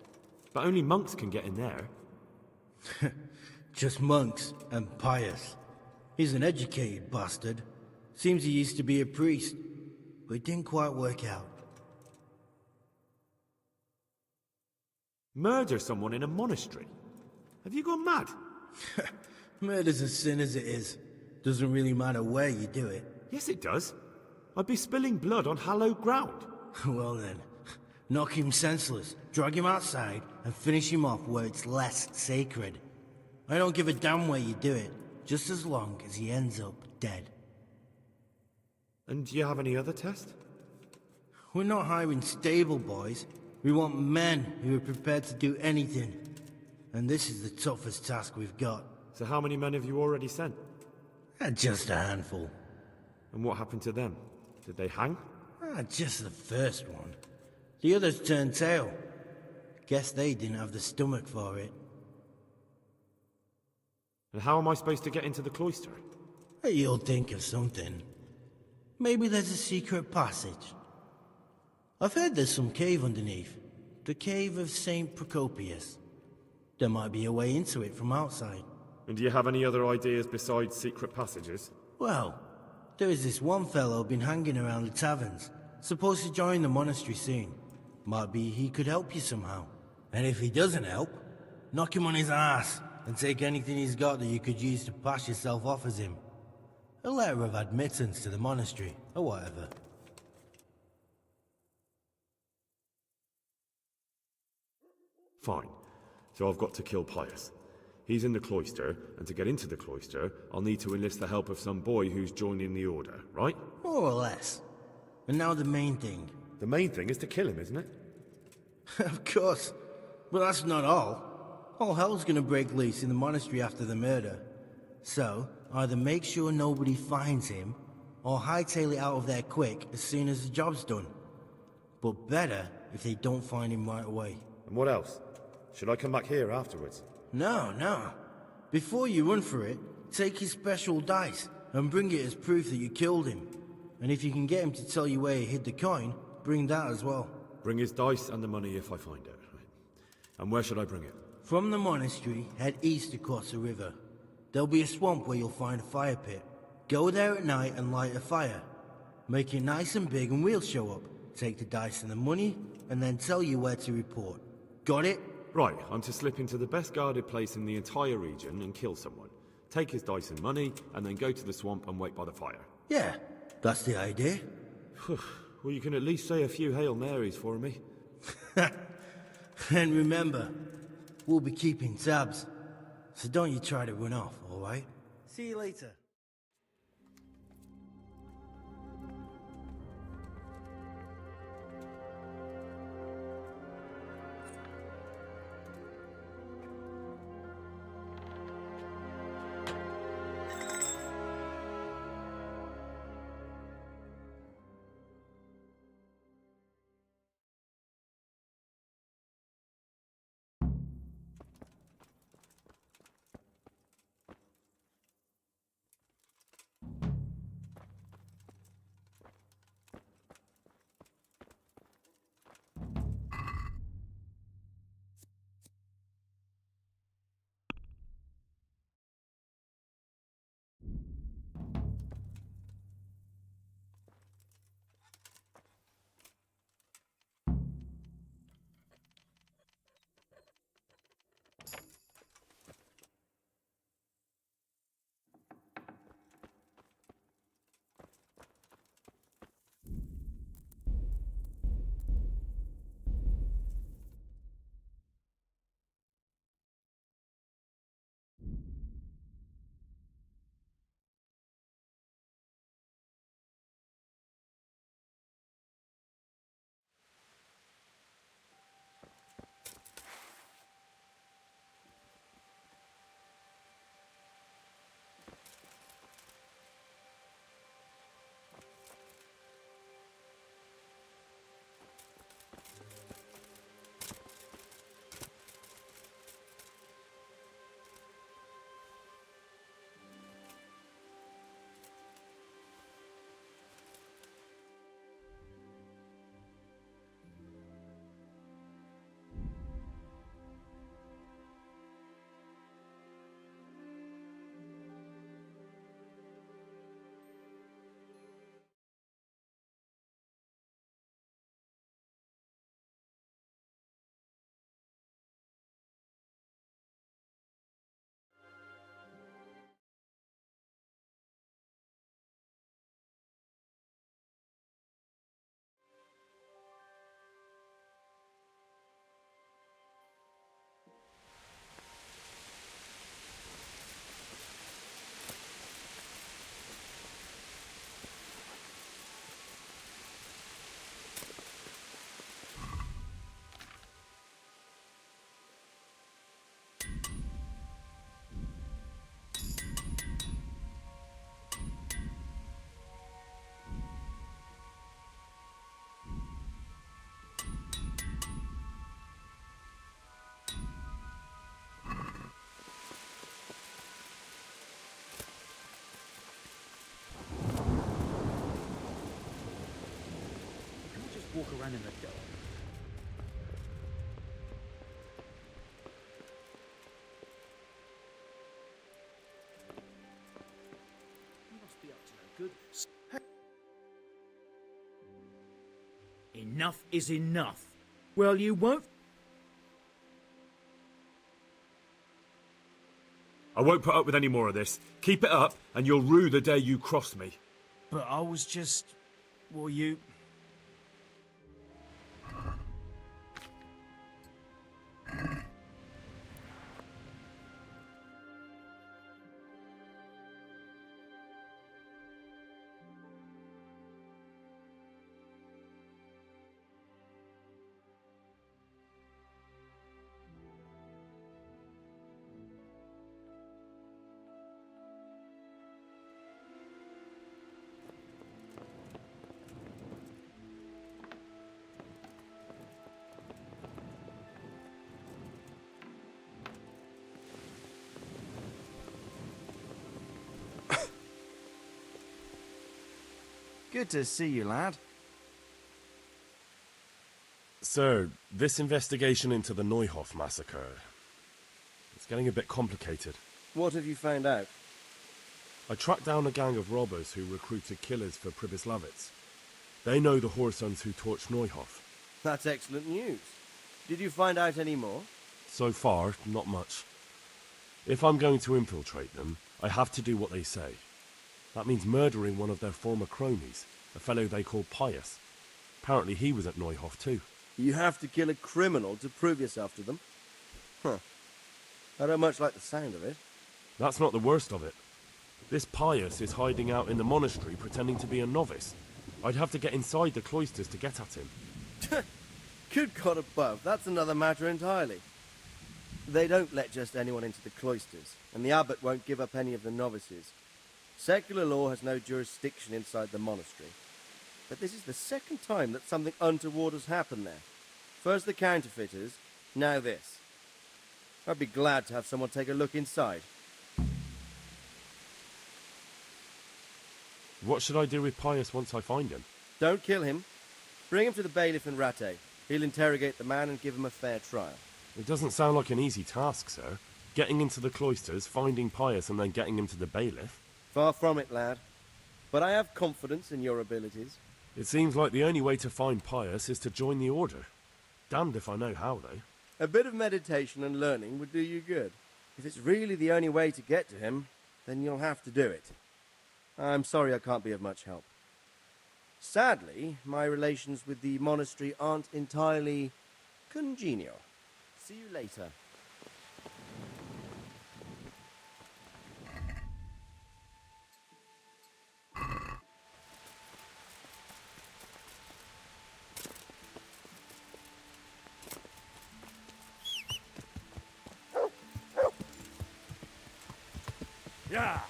But only monks can get in there. Just monks and Pius. He's an educated bastard. Seems he used to be a priest, but it didn't quite work out. Murder someone in a monastery? Have you gone mad? Murder's a sin as it is. Doesn't really matter where you do it. Yes, it does. I'd be spilling blood on hallowed ground. Well then, knock him senseless, drag him outside, and finish him off where it's less sacred. I don't give a damn where you do it, just as long as he ends up dead. And do you have any other test? We're not hiring stable boys. We want men who are prepared to do anything. And this is the toughest task we've got. So how many men have you already sent? Just a handful. And what happened to them? Did they hang? Just the first one. The others turned tail. Guess they didn't have the stomach for it. And how am I supposed to get into the cloister? You'll think of something. Maybe there's a secret passage. I've heard there's some cave underneath. The cave of St. Procopius. There might be a way into it from outside. And do you have any other ideas besides secret passages? Well, there is this one fellow been hanging around the taverns. Supposed to join the monastery soon. Might be he could help you somehow. And if he doesn't help, knock him on his ass and take anything he's got that you could use to pass yourself off as him. A letter of admittance to the monastery, or whatever. Fine. So I've got to kill Pius. He's in the cloister, and to get into the cloister, I'll need to enlist the help of some boy who's joining the order, right? More or less. And now the main thing. The main thing is to kill him, isn't it? Of course. But that's not all. All hell's gonna break loose in the monastery after the murder. So, either make sure nobody finds him, or hightail it out of there quick as soon as the job's done. But better if they don't find him right away. And what else? Should I come back here afterwards? No. Before you run for it, take his special dice and bring it as proof that you killed him. And if you can get him to tell you where he hid the coin, bring that as well. Bring his dice and the money if I find it. And where should I bring it? From the monastery, head east across the river. There'll be a swamp where you'll find a fire pit. Go there at night and light a fire. Make it nice and big and we'll show up. Take the dice and the money, and then tell you where to report. Got it? Right, I'm to slip into the best guarded place in the entire region and kill someone. Take his dice and money, and then go to the swamp and wait by the fire. Yeah, that's the idea. Well, you can at least say a few Hail Marys for me. And remember, we'll be keeping tabs. So don't you try to run off, alright? See you later. Walk around in the dark. You must be up to no good. Enough is enough. Well, you won't. I won't put up with any more of this. Keep it up, and you'll rue the day you crossed me. But I was just... Well, you... Good to see you, lad. So, this investigation into the Neuhoff massacre... It's getting a bit complicated. What have you found out? I tracked down a gang of robbers who recruited killers for Pribyslavitz. They know the Horsons who torched Neuhof. That's excellent news. Did you find out any more? So far, not much. If I'm going to infiltrate them, I have to do what they say. That means murdering one of their former cronies, a fellow they call Pius. Apparently he was at Neuhof too. You have to kill a criminal to prove yourself to them? Huh. I don't much like the sound of it. That's not the worst of it. This Pius is hiding out in the monastery pretending to be a novice. I'd have to get inside the cloisters to get at him. Good God above, that's another matter entirely. They don't let just anyone into the cloisters, and the abbot won't give up any of the novices. Secular law has no jurisdiction inside the monastery. But this is the second time that something untoward has happened there. First the counterfeiters, now this. I'd be glad to have someone take a look inside. What should I do with Pius once I find him? Don't kill him. Bring him to the bailiff in Rattay. He'll interrogate the man and give him a fair trial. It doesn't sound like an easy task, sir. Getting into the cloisters, finding Pius, and then getting him to the bailiff. Far from it, lad. But I have confidence in your abilities. It seems like the only way to find Pius is to join the order. Damned if I know how, though. A bit of meditation and learning would do you good. If it's really the only way to get to him, then you'll have to do it. I'm sorry I can't be of much help. Sadly, my relations with the monastery aren't entirely congenial. See you later. Yeah.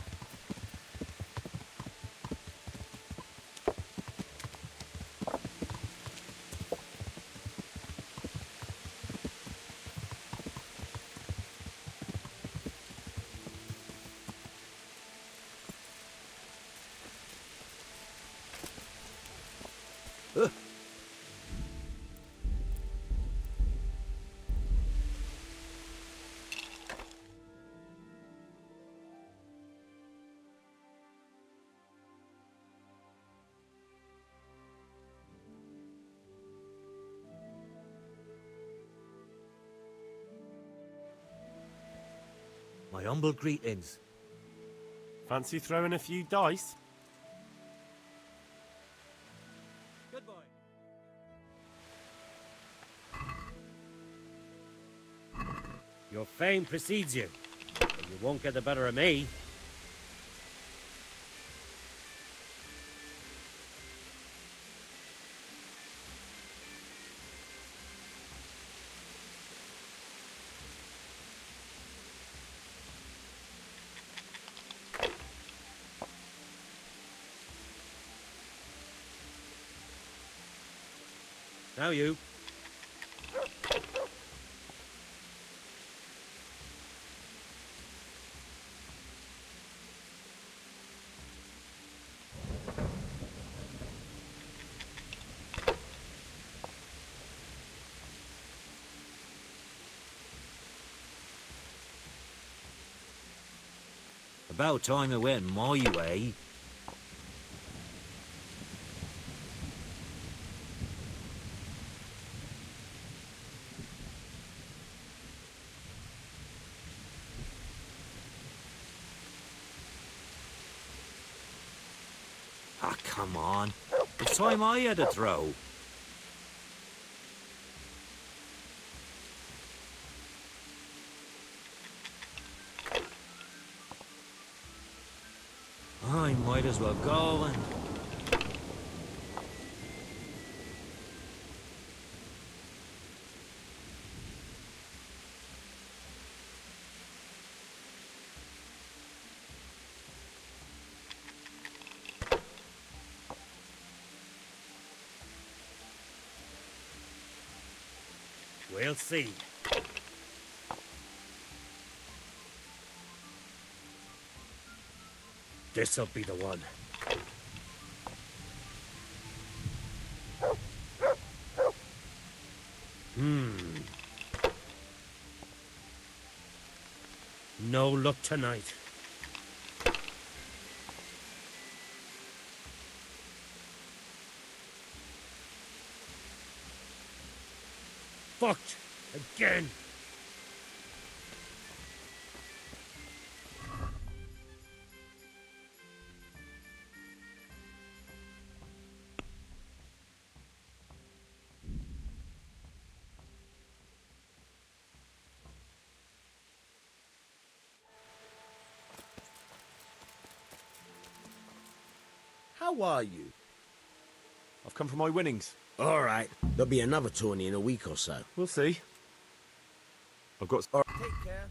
My humble greetings. Fancy throwing a few dice? Good boy. Your fame precedes you, but you won't get the better of me. Now you. About time it went my way. Ah, come on. It's time I had a throw. I might as well go and... We'll see. This'll be the one. No luck tonight. Fucked again. How are you? I've come for my winnings. All right. There'll be another tourney in a week or so. We'll see. I've got... Take care.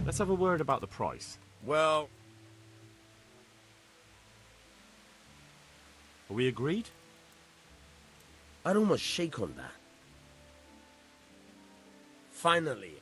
Let's have a word about the price. Well... Are we agreed? I'd almost shake on that. Finally.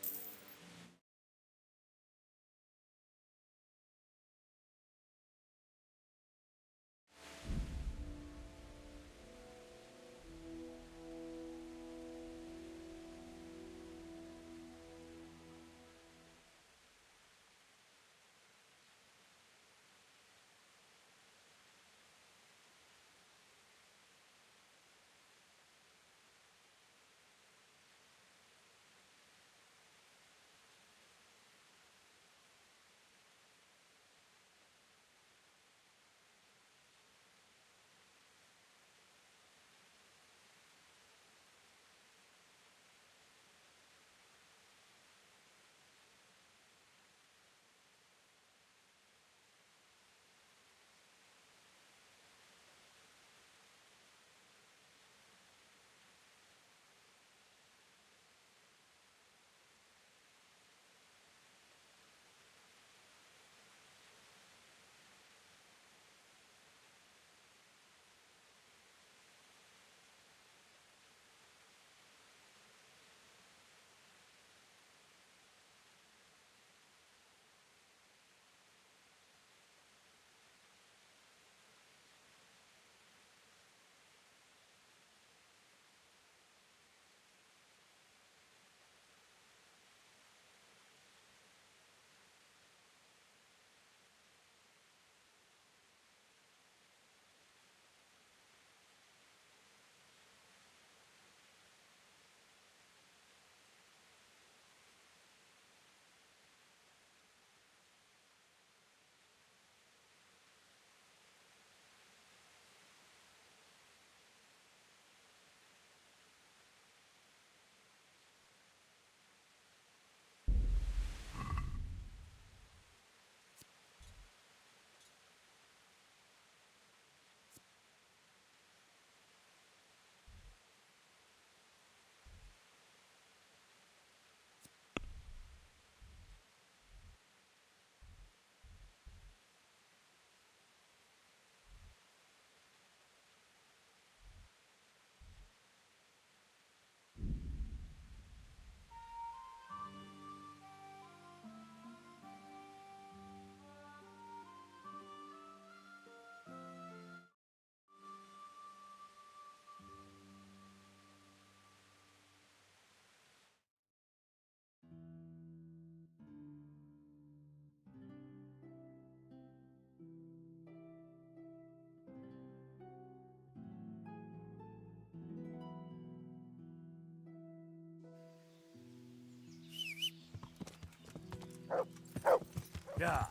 Yeah.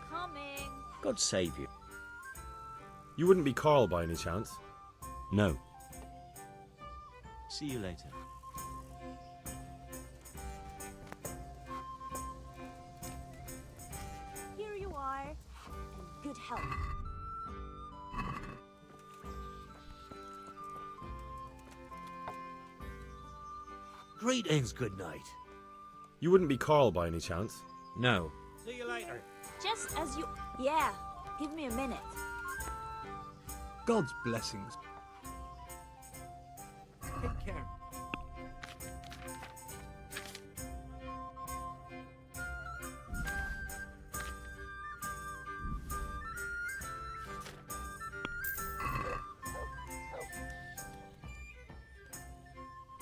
Coming. God save you. You wouldn't be Carl by any chance? No. See you later. Here you are. And good health. Greetings, good night. You wouldn't be Carl by any chance? No. See you later. Just as you... Yeah. Give me a minute. God's blessings. Take care.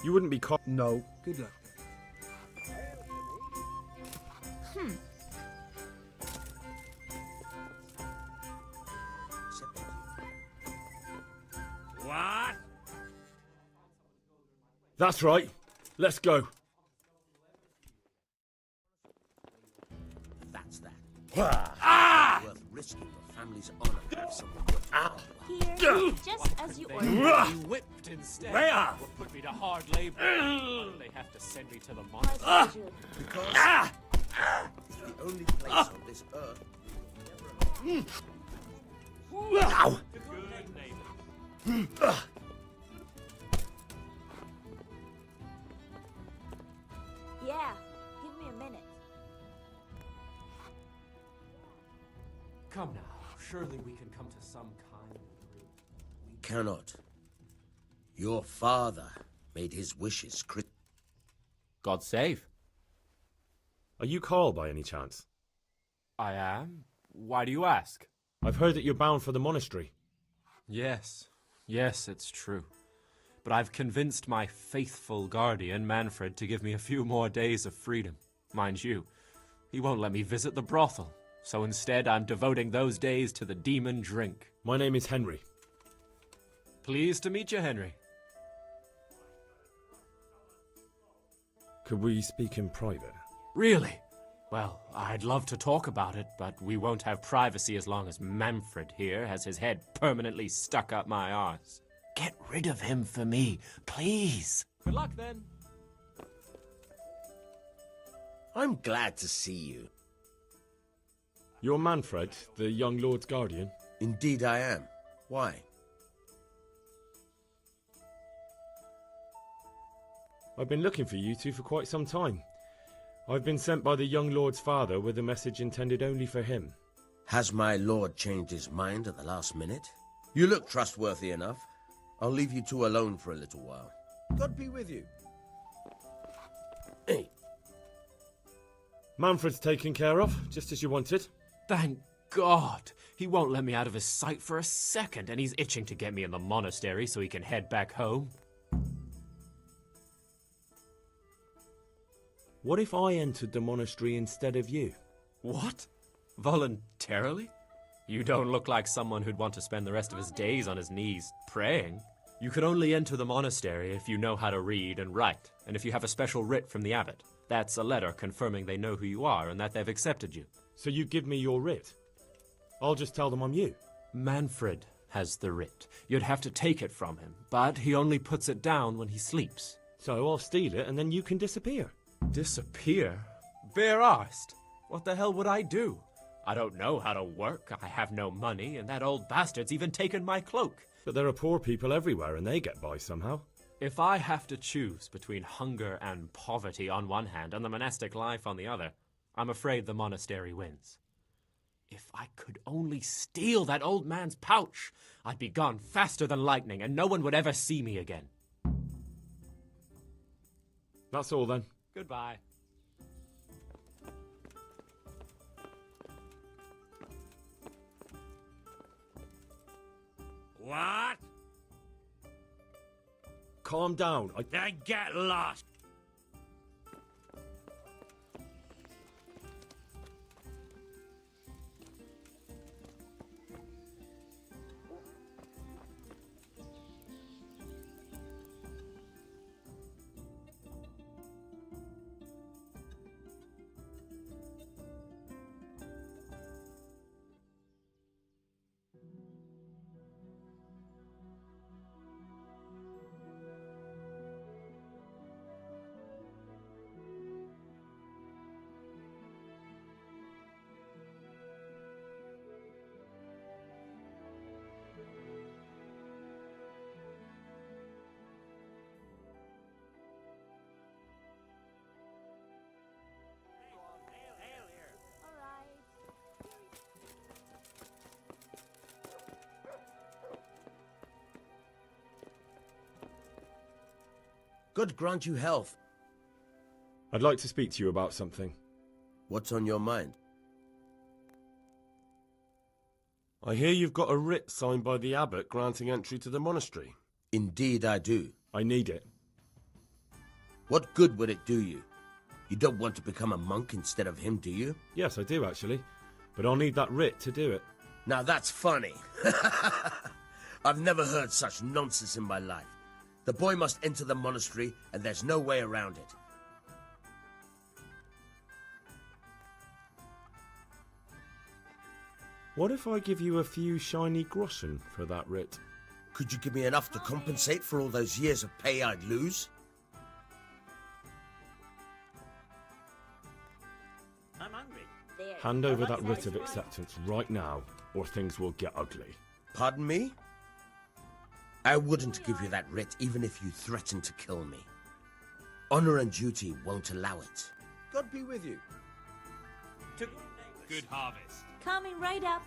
You wouldn't be Carl. No. Good luck. What? That's right. Let's go. That's that. Ah! Worth risking your family's honor to have someone worth Here. Just as you ordered. Be whipped instead. Where? Would put me to hard labor. They have to send me to the My monastery. pleasure. Because it's the only place on this earth. Ow! Good neighbor. Yeah. Give me a minute. Come now. Surely we can come to some kind of agreement. We cannot. Your father made his wishes God save. Are you Carl by any chance? I am. Why do you ask? I've heard that you're bound for the monastery. Yes. Yes, it's true. But I've convinced my faithful guardian, Manfred, to give me a few more days of freedom. Mind you, he won't let me visit the brothel. So instead, I'm devoting those days to the demon drink. My name is Henry. Pleased to meet you, Henry. Could we speak in private? Really? Well, I'd love to talk about it, but we won't have privacy as long as Manfred here has his head permanently stuck up my arse. Get rid of him for me, please. Good luck, then. I'm glad to see you. You're Manfred, the young lord's guardian? Indeed I am. Why? I've been looking for you two for quite some time. I've been sent by the young lord's father with a message intended only for him. Has my lord changed his mind at the last minute? You look trustworthy enough. I'll leave you two alone for a little while. God be with you. Hey. Manfred's taken care of, just as you wanted. Thank God. He won't let me out of his sight for a second, and he's itching to get me in the monastery so he can head back home. What if I entered the monastery instead of you? What? Voluntarily? You don't look like someone who'd want to spend the rest of his days on his knees praying. You could only enter the monastery if you know how to read and write, and if you have a special writ from the abbot. That's a letter confirming they know who you are and that they've accepted you. So you give me your writ? I'll just tell them I'm you. Manfred has the writ. You'd have to take it from him, but he only puts it down when he sleeps. So I'll steal it and then you can disappear. Disappear? Bare-arsed? What the hell would I do? I don't know how to work, I have no money, and that old bastard's even taken my cloak. But there are poor people everywhere and they get by somehow. If I have to choose between hunger and poverty on one hand and the monastic life on the other, I'm afraid the monastery wins. If I could only steal that old man's pouch, I'd be gone faster than lightning and no one would ever see me again. That's all then. Goodbye. What? Calm down. Then get lost. God grant you health. I'd like to speak to you about something. What's on your mind? I hear you've got a writ signed by the abbot granting entry to the monastery. Indeed I do. I need it. What good would it do you? You don't want to become a monk instead of him, do you? Yes, I do actually. But I'll need that writ to do it. Now that's funny. I've never heard such nonsense in my life. The boy must enter the monastery, and there's no way around it. What if I give you a few shiny groschen for that writ? Could you give me enough to compensate for all those years of pay I'd lose? I'm hungry. Hand over that writ of acceptance right now, or things will get ugly. Pardon me? I wouldn't give you that writ even if you threatened to kill me. Honor and duty won't allow it. God be with you. Good harvest. Coming right up.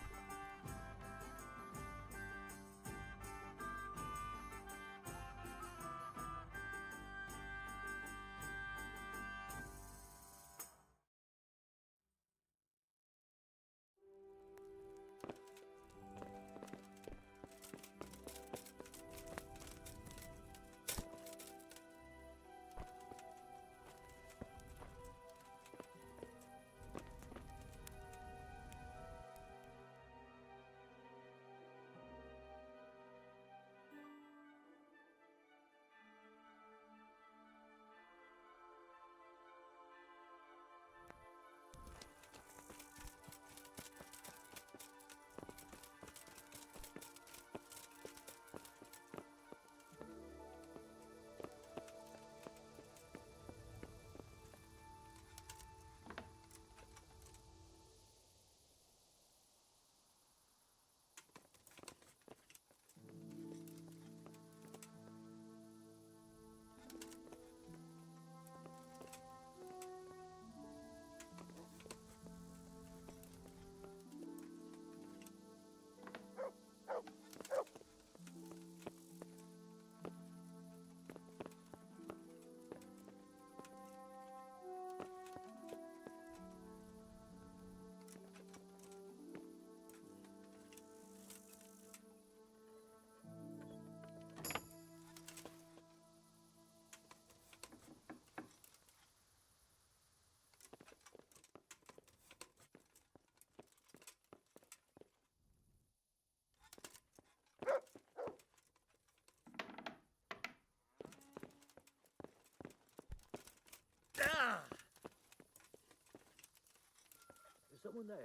Is someone there?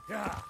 Yeah.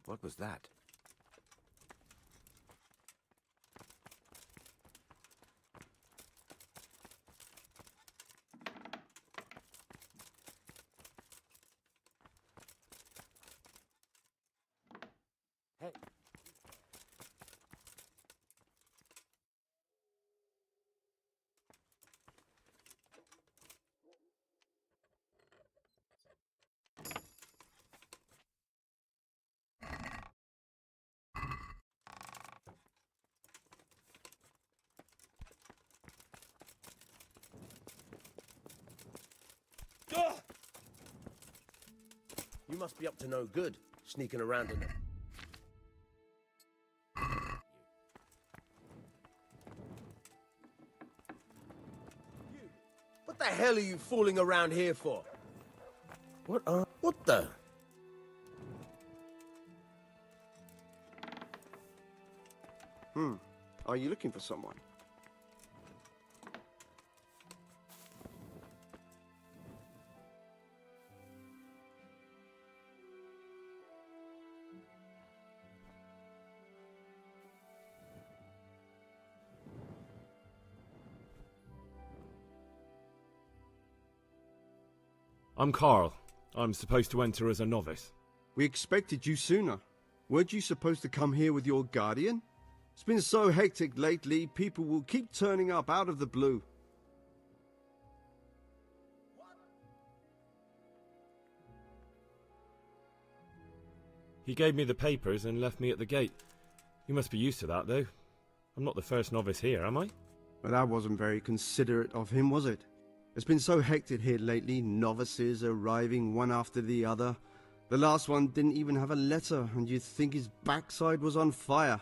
What was that? Hey. You must be up to no good, sneaking around in them. What the hell are you fooling around here for? What the? Are you looking for someone? I'm Carl. I'm supposed to enter as a novice. We expected you sooner. Weren't you supposed to come here with your guardian? It's been so hectic lately, people will keep turning up out of the blue. He gave me the papers and left me at the gate. You must be used to that, though. I'm not the first novice here, am I? But that wasn't very considerate of him, was it? It's been so hectic here lately, novices arriving one after the other. The last one didn't even have a letter, and you'd think his backside was on fire,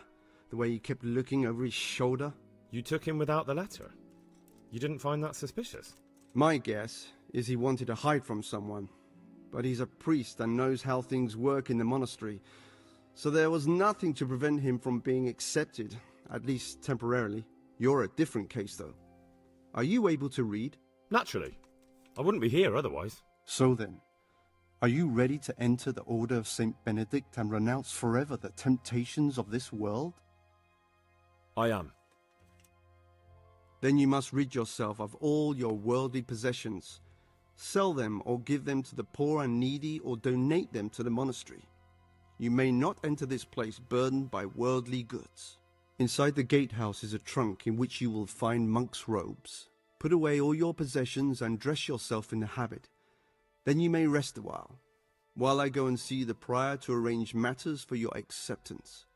the way he kept looking over his shoulder. You took him without the letter? You didn't find that suspicious? My guess is he wanted to hide from someone. But he's a priest and knows how things work in the monastery, so there was nothing to prevent him from being accepted, at least temporarily. You're a different case, though. Are you able to read? Naturally. I wouldn't be here otherwise. So then, are you ready to enter the Order of St. Benedict and renounce forever the temptations of this world? I am. Then you must rid yourself of all your worldly possessions. Sell them or give them to the poor and needy or donate them to the monastery. You may not enter this place burdened by worldly goods. Inside the gatehouse is a trunk in which you will find monk's robes. Put away all your possessions and dress yourself in the habit. Then you may rest a while I go and see the prior to arrange matters for your acceptance.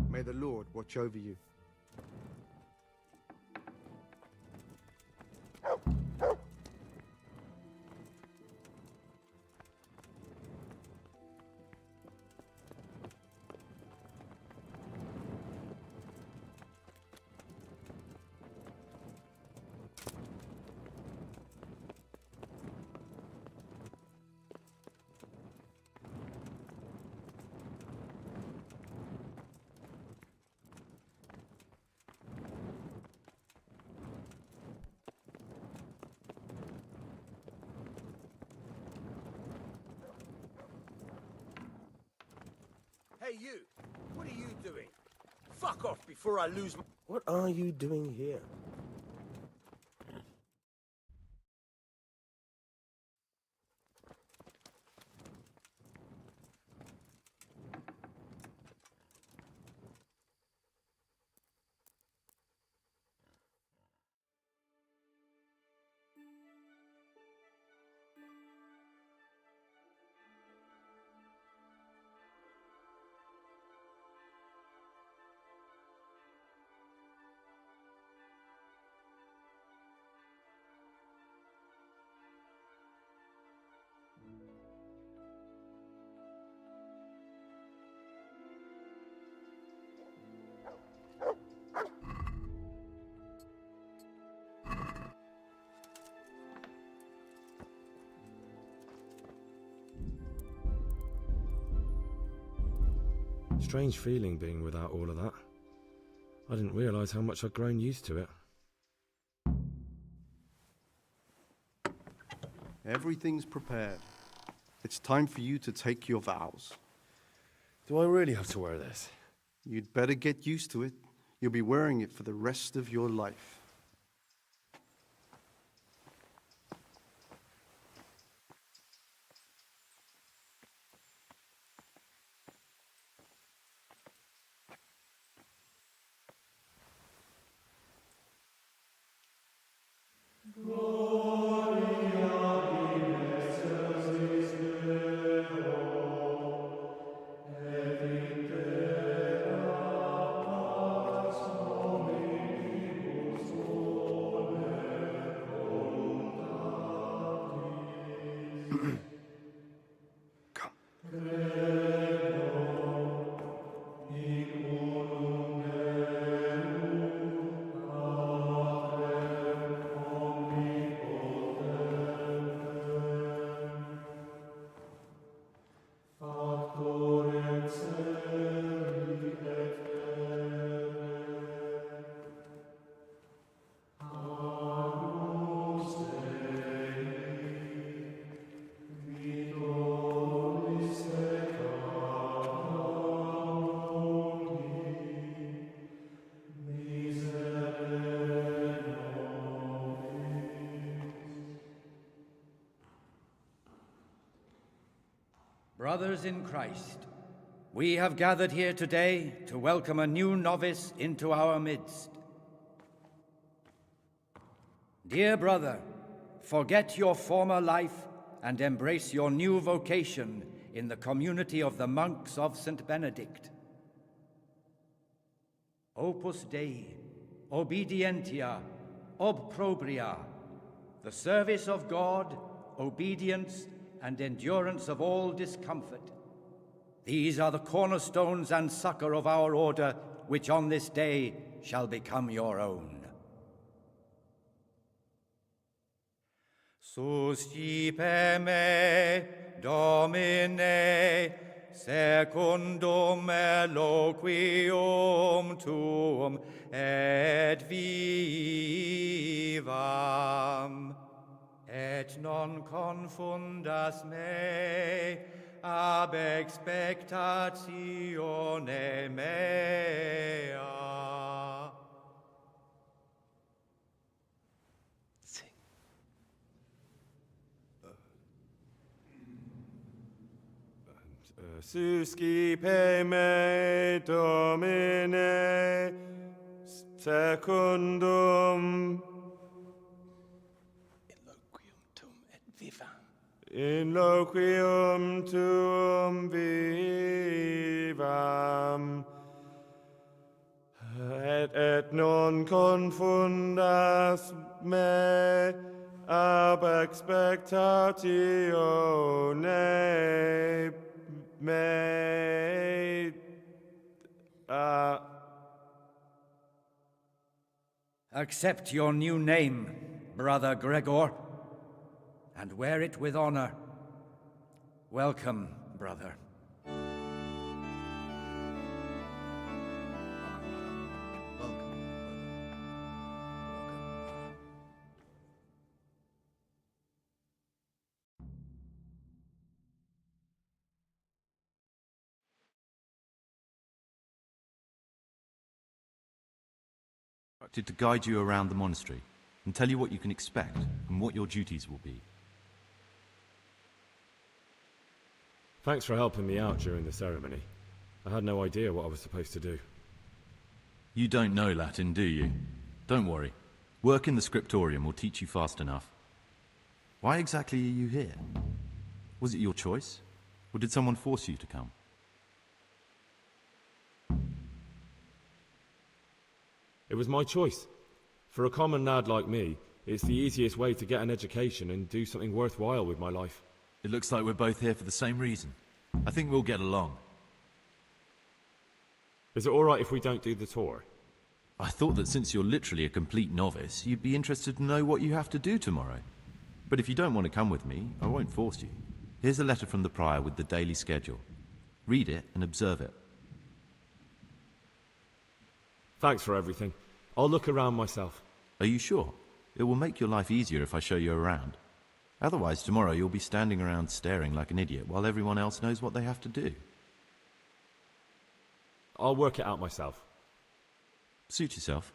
May the Lord watch over you. Hey, you! What are you doing? Fuck off before I lose my... What are you doing here? Strange feeling being without all of that. I didn't realise how much I'd grown used to it. Everything's prepared. It's time for you to take your vows. Do I really have to wear this? You'd better get used to it. You'll be wearing it for the rest of your life. Brothers in Christ, we have gathered here today to welcome a new novice into our midst. Dear brother, forget your former life and embrace your new vocation in the community of the monks of St. Benedict. Opus Dei, obedientia, obprobria, the service of God, obedience, and endurance of all discomfort. These are the cornerstones and succor of our order, which on this day shall become your own. Suscipe me, Domine, secundum eloquium tuum, et vivam. Et non confundas me ab expectatione mea. Sing. Suscipe me, Domine, secundum in loquium tuum vivam, et non confundas me ab expectatione mea. Accept your new name, Brother Gregor, and wear it with honor. Welcome, brother. To guide you around the monastery and tell you what you can expect and what your duties will be. Thanks for helping me out during the ceremony. I had no idea what I was supposed to do. You don't know Latin, do you? Don't worry. Work in the scriptorium will teach you fast enough. Why exactly are you here? Was it your choice? Or did someone force you to come? It was my choice. For a common lad like me, it's the easiest way to get an education and do something worthwhile with my life. It looks like we're both here for the same reason. I think we'll get along. Is it alright if we don't do the tour? I thought that since you're literally a complete novice, you'd be interested to know what you have to do tomorrow. But if you don't want to come with me, I won't force you. Here's a letter from the prior with the daily schedule. Read it and observe it. Thanks for everything. I'll look around myself. Are you sure? It will make your life easier if I show you around. Otherwise, tomorrow you'll be standing around staring like an idiot while everyone else knows what they have to do. I'll work it out myself. Suit yourself.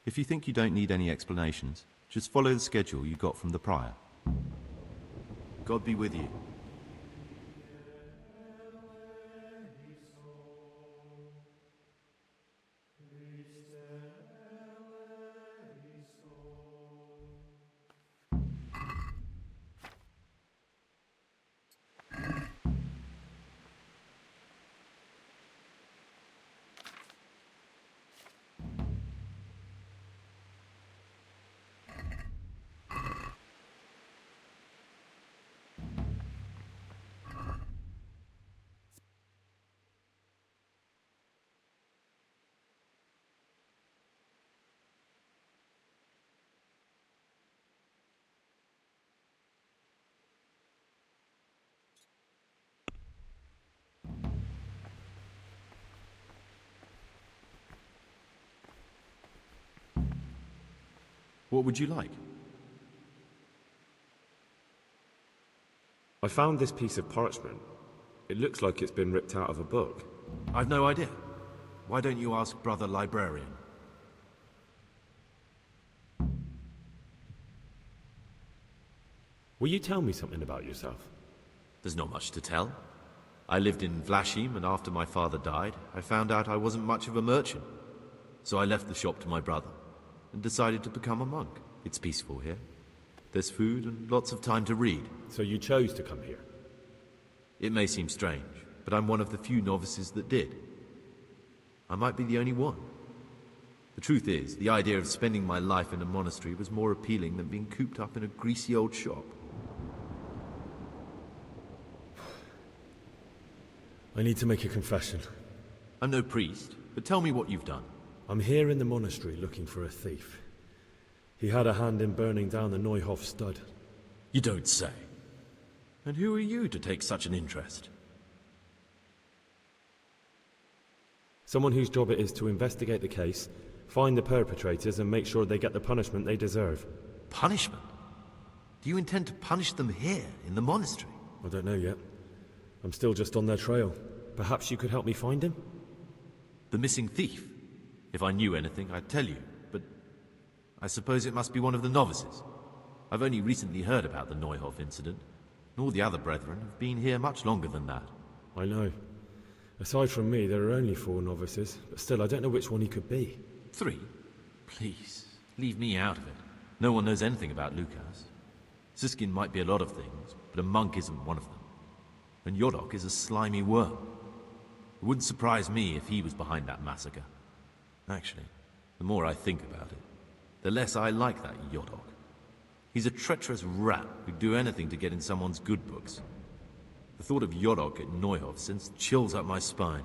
If you think you don't need any explanations, just follow the schedule you got from the prior. God be with you. What would you like? I found this piece of parchment. It looks like it's been ripped out of a book. I've no idea. Why don't you ask Brother Librarian? Will you tell me something about yourself? There's not much to tell. I lived in Vlashim, and after my father died, I found out I wasn't much of a merchant. So I left the shop to my brother, and decided to become a monk. It's peaceful here. There's food and lots of time to read. So you chose to come here? It may seem strange, but I'm one of the few novices that did. I might be the only one. The truth is, the idea of spending my life in a monastery was more appealing than being cooped up in a greasy old shop. I need to make a confession. I'm no priest, but tell me what you've done. I'm here in the monastery looking for a thief. He had a hand in burning down the Neuhof stud. You don't say. And who are you to take such an interest? Someone whose job it is to investigate the case, find the perpetrators and make sure they get the punishment they deserve. Punishment? Do you intend to punish them here, in the monastery? I don't know yet. I'm still just on their trail. Perhaps you could help me find him? The missing thief? If I knew anything, I'd tell you, but I suppose it must be one of the novices. I've only recently heard about the Neuhof incident, and all the other brethren have been here much longer than that. I know. Aside from me, there are only 4 novices, but still, I don't know which one he could be. 3? Please, leave me out of it. No one knows anything about Lukas. Siskin might be a lot of things, but a monk isn't one of them. And Yodok is a slimy worm. It wouldn't surprise me if he was behind that massacre. Actually, the more I think about it, the less I like that Yodok. He's a treacherous rat who'd do anything to get in someone's good books. The thought of Yodok at Neuhof sends chills up my spine.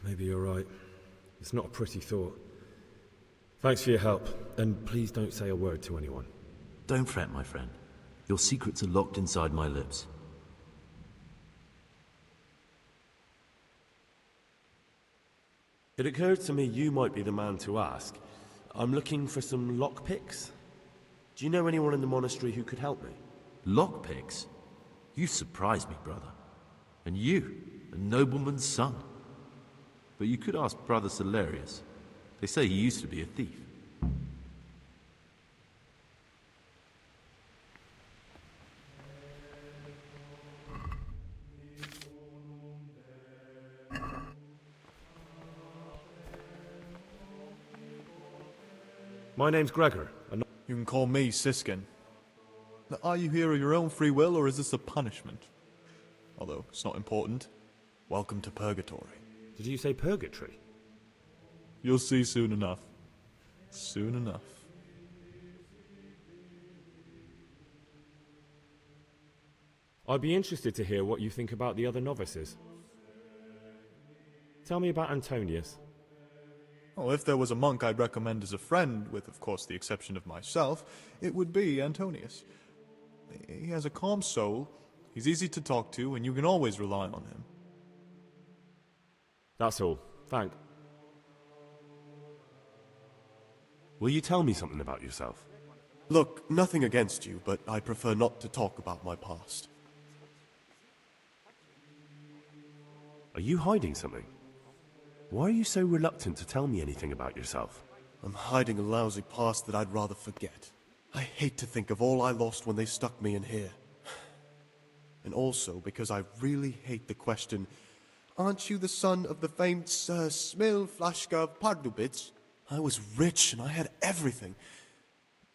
Maybe you're right. It's not a pretty thought. Thanks for your help, and please don't say a word to anyone. Don't fret, my friend. Your secrets are locked inside my lips. It occurred to me you might be the man to ask. I'm looking for some lockpicks. Do you know anyone in the monastery who could help me? Lockpicks? You surprise me, brother. And you, a nobleman's son. But you could ask Brother Salarius. They say he used to be a thief. My name's Gregor. You can call me Siskin. Now, are you here of your own free will, or is this a punishment? Although, it's not important. Welcome to Purgatory. Did you say purgatory? You'll see soon enough. Soon enough. I'd be interested to hear what you think about the other novices. Tell me about Antonius. Oh, if there was a monk I'd recommend as a friend, with, of course, the exception of myself, it would be Antonius. He has a calm soul, he's easy to talk to, and you can always rely on him. That's all. Thank. Will you tell me something about yourself? Look, nothing against you, but I prefer not to talk about my past. Are you hiding something? Why are you so reluctant to tell me anything about yourself? I'm hiding a lousy past that I'd rather forget. I hate to think of all I lost when they stuck me in here. And also because I really hate the question, aren't you the son of the famed Sir Smil Flashka of Pardubitz? I was rich and I had everything.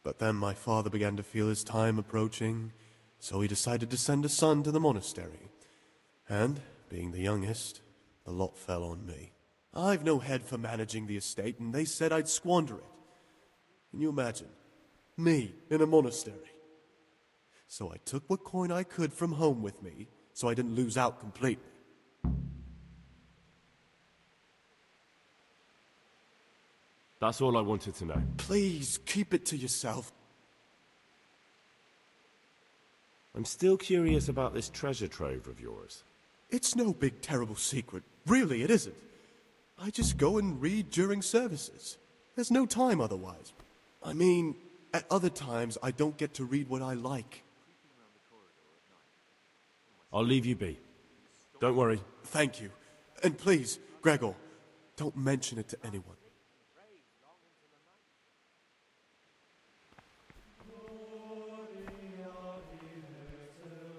But then my father began to feel his time approaching, so he decided to send a son to the monastery. And, being the youngest, the lot fell on me. I've no head for managing the estate, and they said I'd squander it. Can you imagine? Me, in a monastery. So I took what coin I could from home with me, so I didn't lose out completely. That's all I wanted to know. Please, keep it to yourself. I'm still curious about this treasure trove of yours. It's no big terrible secret. Really, it isn't. I just go and read during services. There's no time otherwise. I mean, at other times I don't get to read what I like. I'll leave you be. Don't worry. Thank you. And please, Gregor, don't mention it to anyone.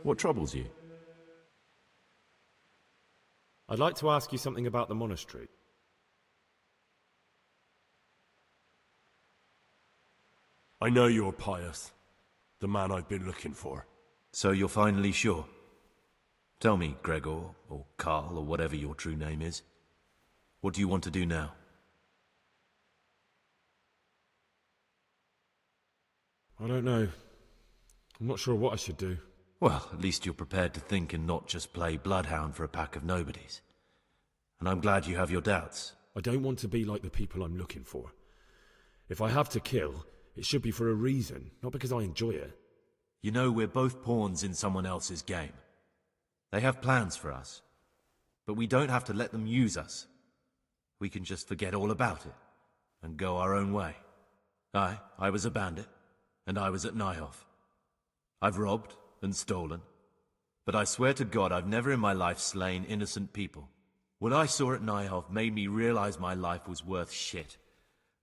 What troubles you? I'd like to ask you something about the monastery. I know you're Pius, the man I've been looking for. So you're finally sure? Tell me, Gregor, or Carl, or whatever your true name is. What do you want to do now? I don't know. I'm not sure what I should do. Well, at least you're prepared to think and not just play bloodhound for a pack of nobodies. And I'm glad you have your doubts. I don't want to be like the people I'm looking for. If I have to kill, it should be for a reason, not because I enjoy it. You know, we're both pawns in someone else's game. They have plans for us, but we don't have to let them use us. We can just forget all about it and go our own way. I was a bandit, and I was at Nyhoff. I've robbed and stolen, but I swear to God I've never in my life slain innocent people. What I saw at Nyhoff made me realize my life was worth shit,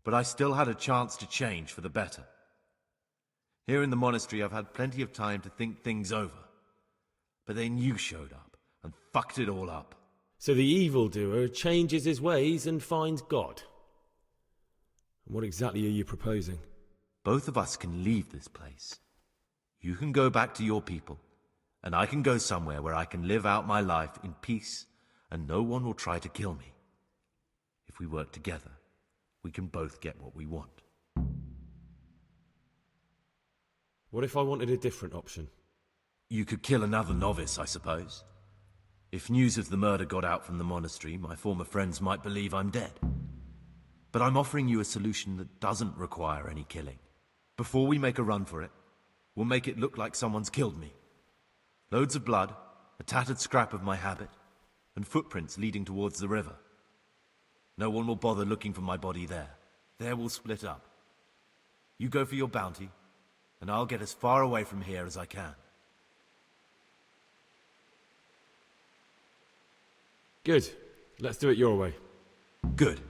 but I still had a chance to change for the better. Here in the monastery I've had plenty of time to think things over, but then you showed up and fucked it all up. So the evildoer changes his ways and finds God. And what exactly are you proposing? Both of us can leave this place. You can go back to your people, and I can go somewhere where I can live out my life in peace, and no one will try to kill me. If we work together, we can both get what we want. What if I wanted a different option? You could kill another novice, I suppose. If news of the murder got out from the monastery, my former friends might believe I'm dead. But I'm offering you a solution that doesn't require any killing. Before we make a run for it, we'll make it look like someone's killed me. Loads of blood, a tattered scrap of my habit, and footprints leading towards the river. No one will bother looking for my body there. There we'll split up. You go for your bounty, and I'll get as far away from here as I can. Good. Let's do it your way. Good.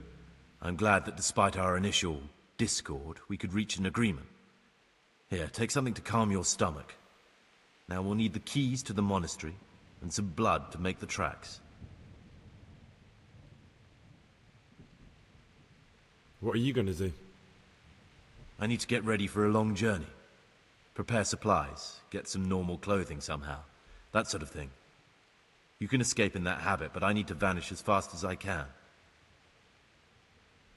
I'm glad that despite our initial discord, we could reach an agreement. Here, take something to calm your stomach. Now we'll need the keys to the monastery and some blood to make the tracks. What are you going to do? I need to get ready for a long journey. Prepare supplies, get some normal clothing somehow. That sort of thing. You can escape in that habit, but I need to vanish as fast as I can.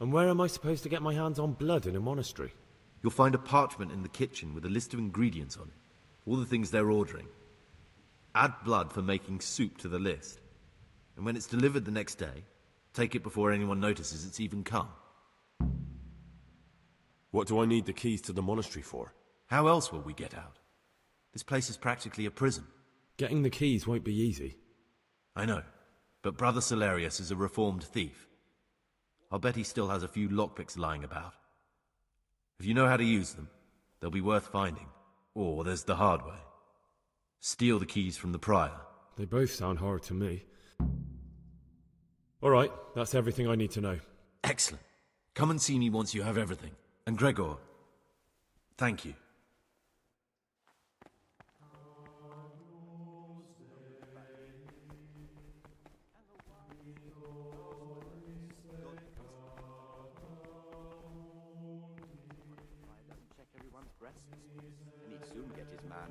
And where am I supposed to get my hands on blood in a monastery? You'll find a parchment in the kitchen with a list of ingredients on it. All the things they're ordering. Add blood for making soup to the list. And when it's delivered the next day, take it before anyone notices it's even come. What do I need the keys to the monastery for? How else will we get out? This place is practically a prison. Getting the keys won't be easy. I know, but Brother Salarius is a reformed thief. I'll bet he still has a few lockpicks lying about. If you know how to use them, they'll be worth finding. Or there's the hard way. Steal the keys from the prior. They both sound hard to me. All right, that's everything I need to know. Excellent. Come and see me once you have everything. And Gregor, thank you. Check everyone's breasts, and he'd soon get his man.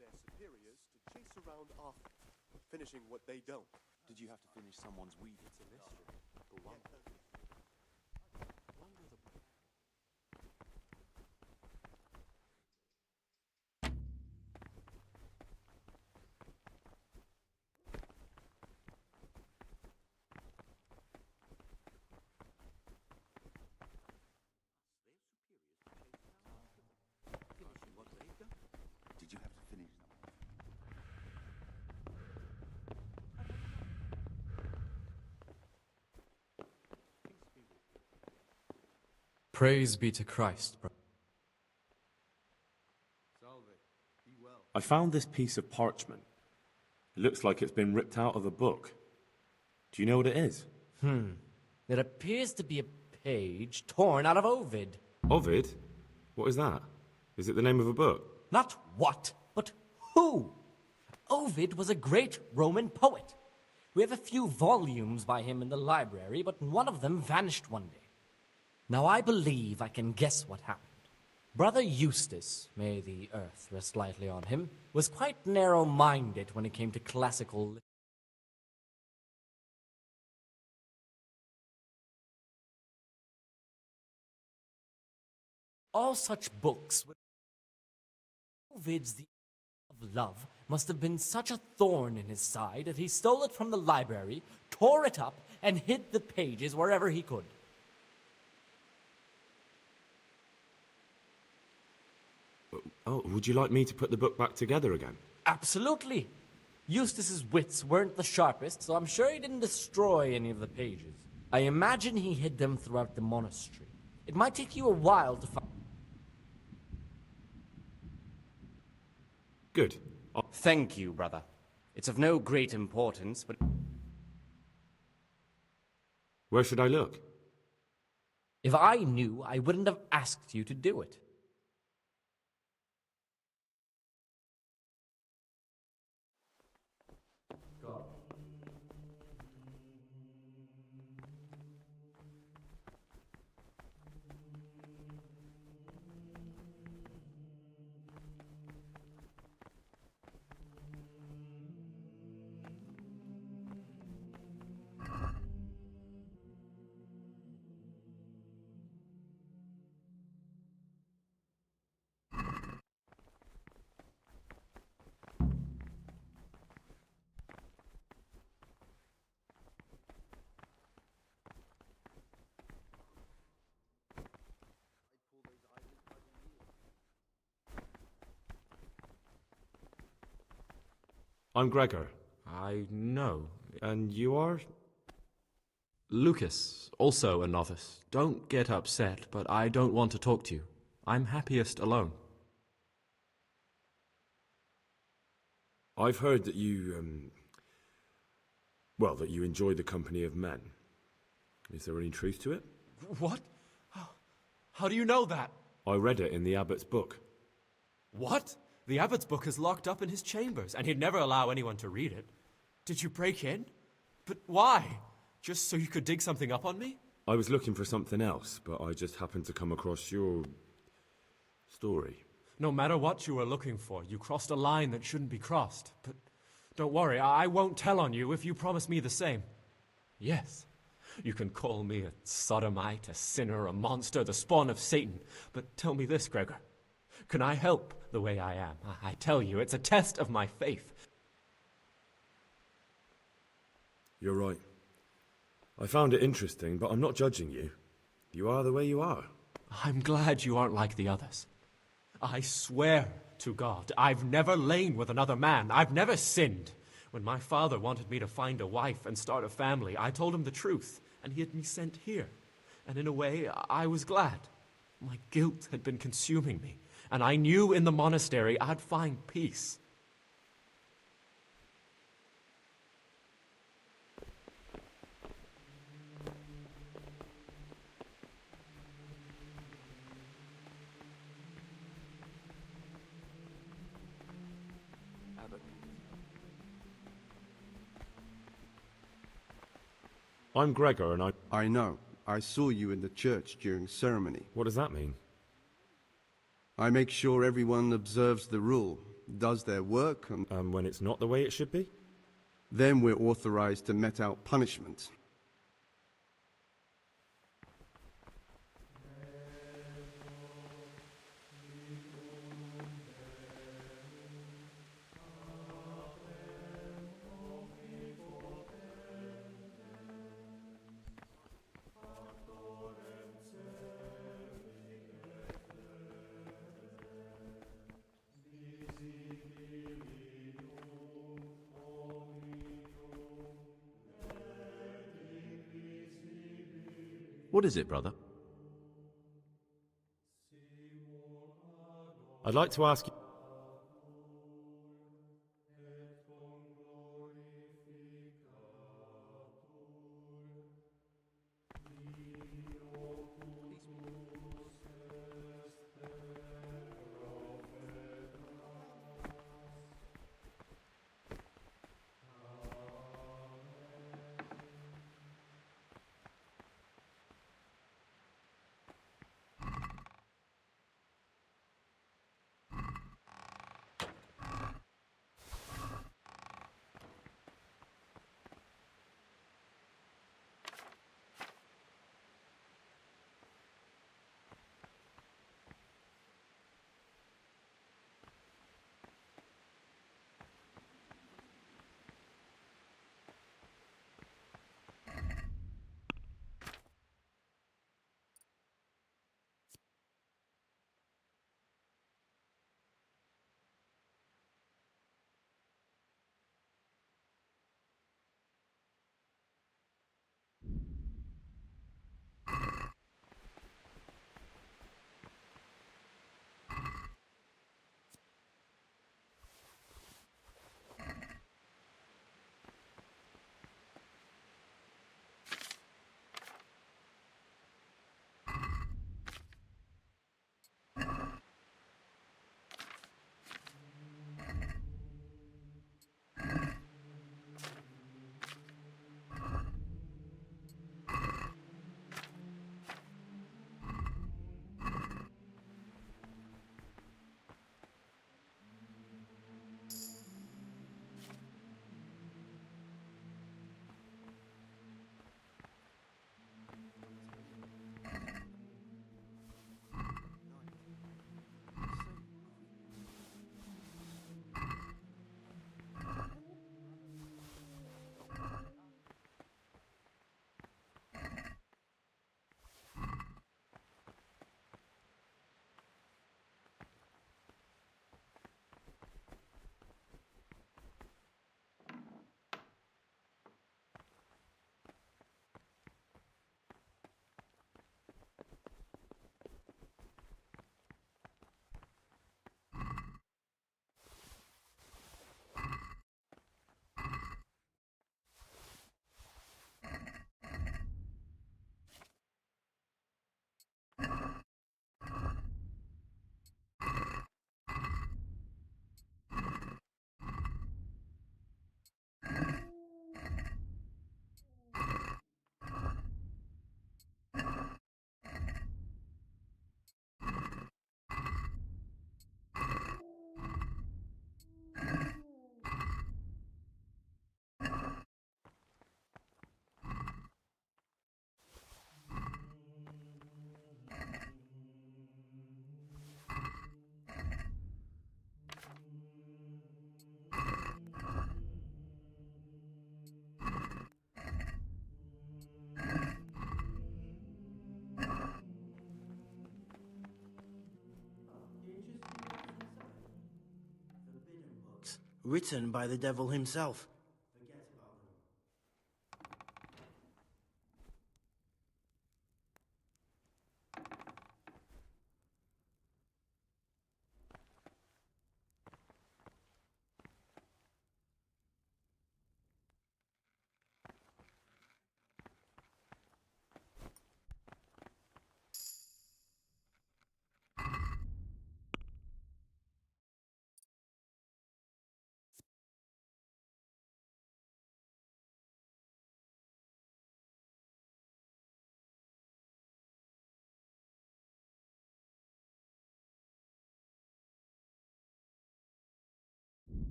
Their superiors to chase around after, finishing what they don't. Did you have to finish someone's weed? It's a mystery. Go on. Did you have to finish them? Praise be to Christ, bro. I found this piece of parchment. It looks like it's been ripped out of a book. Do you know what it is? It appears to be a page torn out of Ovid. Ovid? What is that? Is it the name of a book? Not what, but who. Ovid was a great Roman poet. We have a few volumes by him in the library, but one of them vanished one day. Now I believe I can guess what happened. Brother Eustace, may the earth rest lightly on him, was quite narrow-minded when it came to classical. All such books. Ovid's The of Love must have been such a thorn in his side that he stole it from the library, tore it up, and hid the pages wherever he could. Oh, would you like me to put the book back together again? Absolutely. Eustace's wits weren't the sharpest, so I'm sure he didn't destroy any of the pages. I imagine he hid them throughout the monastery. It might take you a while to find. Good. Thank you, brother. It's of no great importance, but... Where should I look? If I knew, I wouldn't have asked you to do it. I'm Gregor. I know. And you are? Lucas, also a novice. Don't get upset, but I don't want to talk to you. I'm happiest alone. I've heard that you, that you enjoy the company of men. Is there any truth to it? What? How do you know that? I read it in the abbot's book. What? The abbot's book is locked up in his chambers, and he'd never allow anyone to read it. Did you break in? But why? Just so you could dig something up on me? I was looking for something else, but I just happened to come across your story. No matter what you were looking for, you crossed a line that shouldn't be crossed. But don't worry, I won't tell on you if you promise me the same. Yes, you can call me a sodomite, a sinner, a monster, the spawn of Satan. But tell me this, Gregor. Can I help the way I am? I tell you, it's a test of my faith. You're right. I found it interesting, but I'm not judging you. You are the way you are. I'm glad you aren't like the others. I swear to God, I've never lain with another man. I've never sinned. When my father wanted me to find a wife and start a family, I told him the truth, and he had me sent here. And in a way, I was glad. My guilt had been consuming me, and I knew in the monastery I'd find peace. Abbot. I'm Gregor, and I know. I saw you in the church during ceremony. What does that mean? I make sure everyone observes the rule, does their work, and when it's not the way it should be? Then we're authorized to mete out punishment. What is it, brother? I'd like to ask you... Written by the devil himself.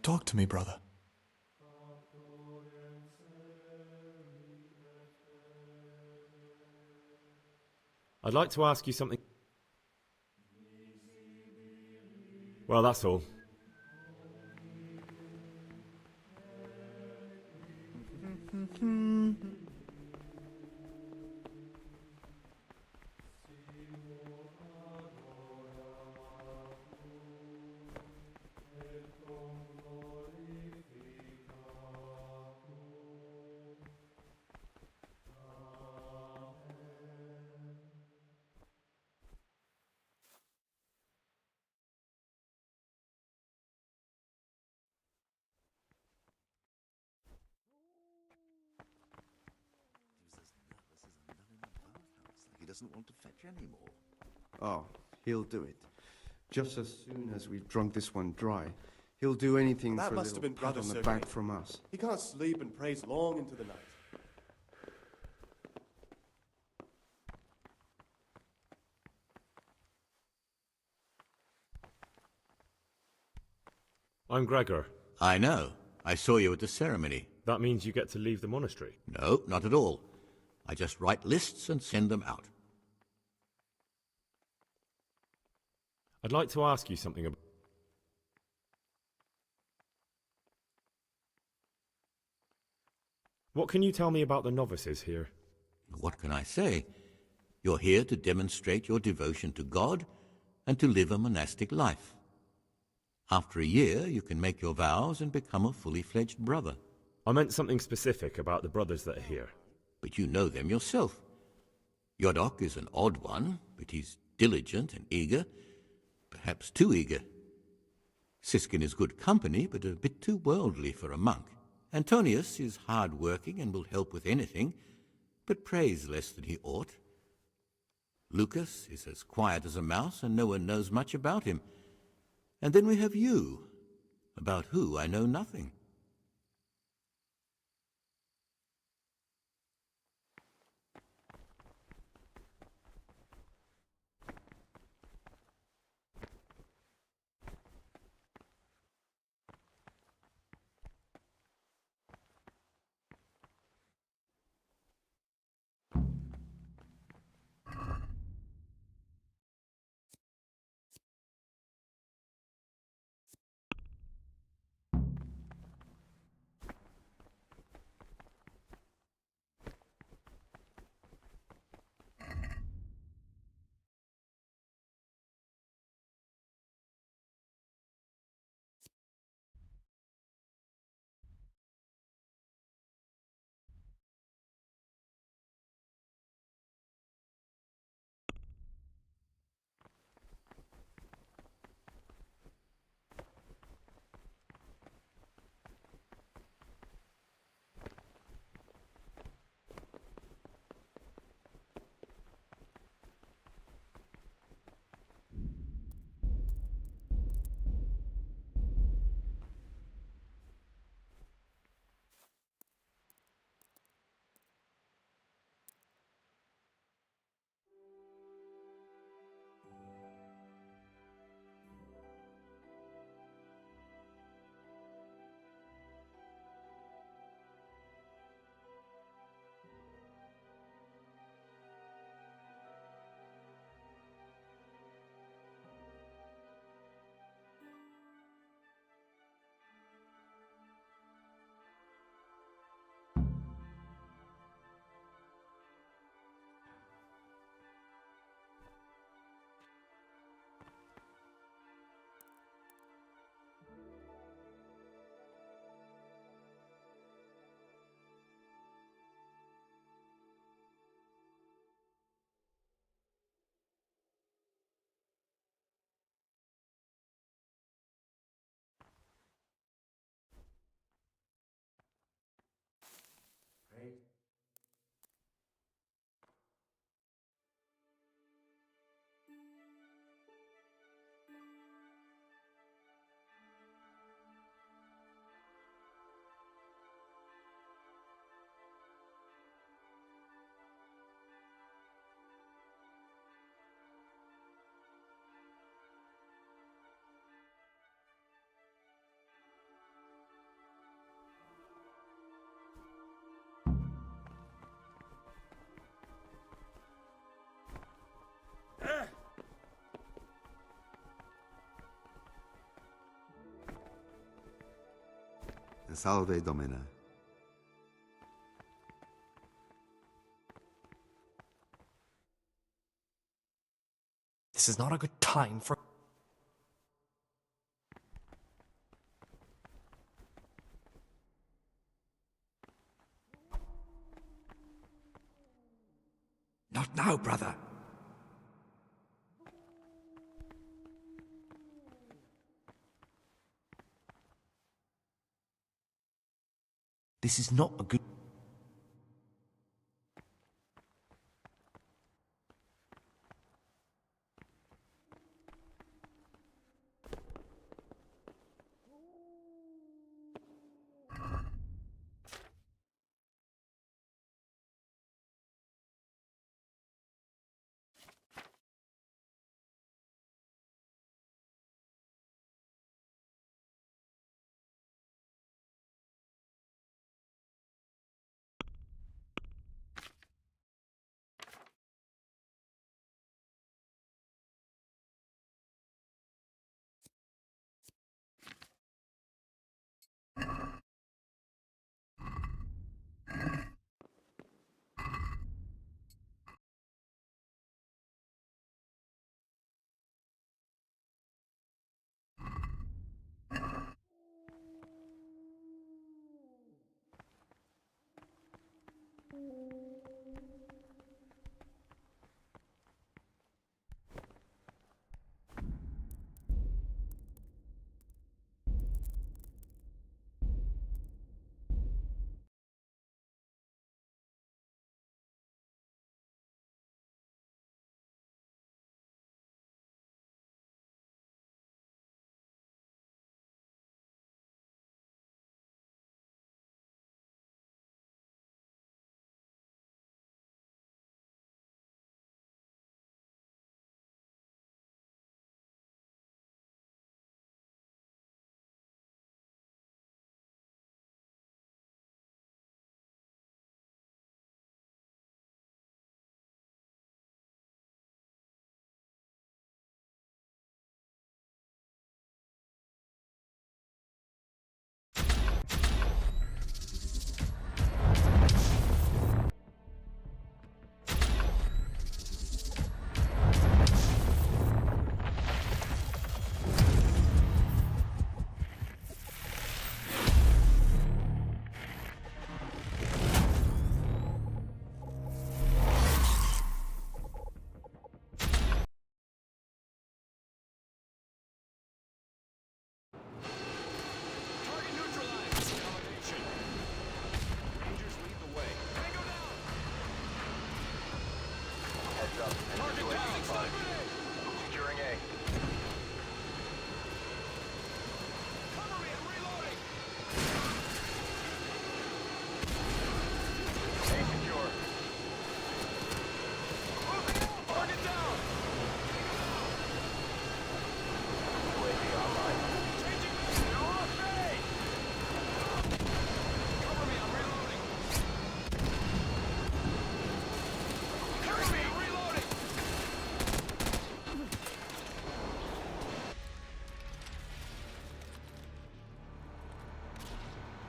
Talk to me, brother. I'd like to ask you something. Well, that's all. He doesn't want to fetch any more. Oh, he'll do it. Just as soon as we've drunk this one dry, he'll do anything That for a must have little been pat Brother on the Sergei. back from us. He can't sleep and prays long into the night. I'm Gregor. I know. I saw you at the ceremony. That means you get to leave the monastery? No, not at all. I just write lists and send them out. I'd like to ask you something about... What can you tell me about the novices here? What can I say? You're here to demonstrate your devotion to God and to live a monastic life. After a year, you can make your vows and become a fully fledged brother. I meant something specific about the brothers that are here. But you know them yourself. Yodok is an odd one, but he's diligent and eager, perhaps too eager. Siskin is good company, but a bit too worldly for a monk. Antonius is hard-working and will help with anything, but prays less than he ought. Lucas is as quiet as a mouse, and no one knows much about him. And then we have you, about who I know nothing. Salve Domina. This is not a good time for... Not now, brother. This is not a good...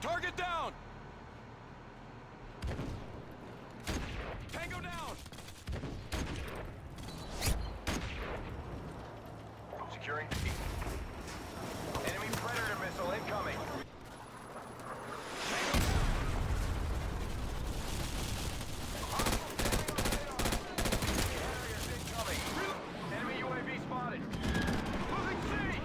Target down! Tango down! Securing C. Enemy Predator missile incoming. Enemy UAV spotted. Losing C!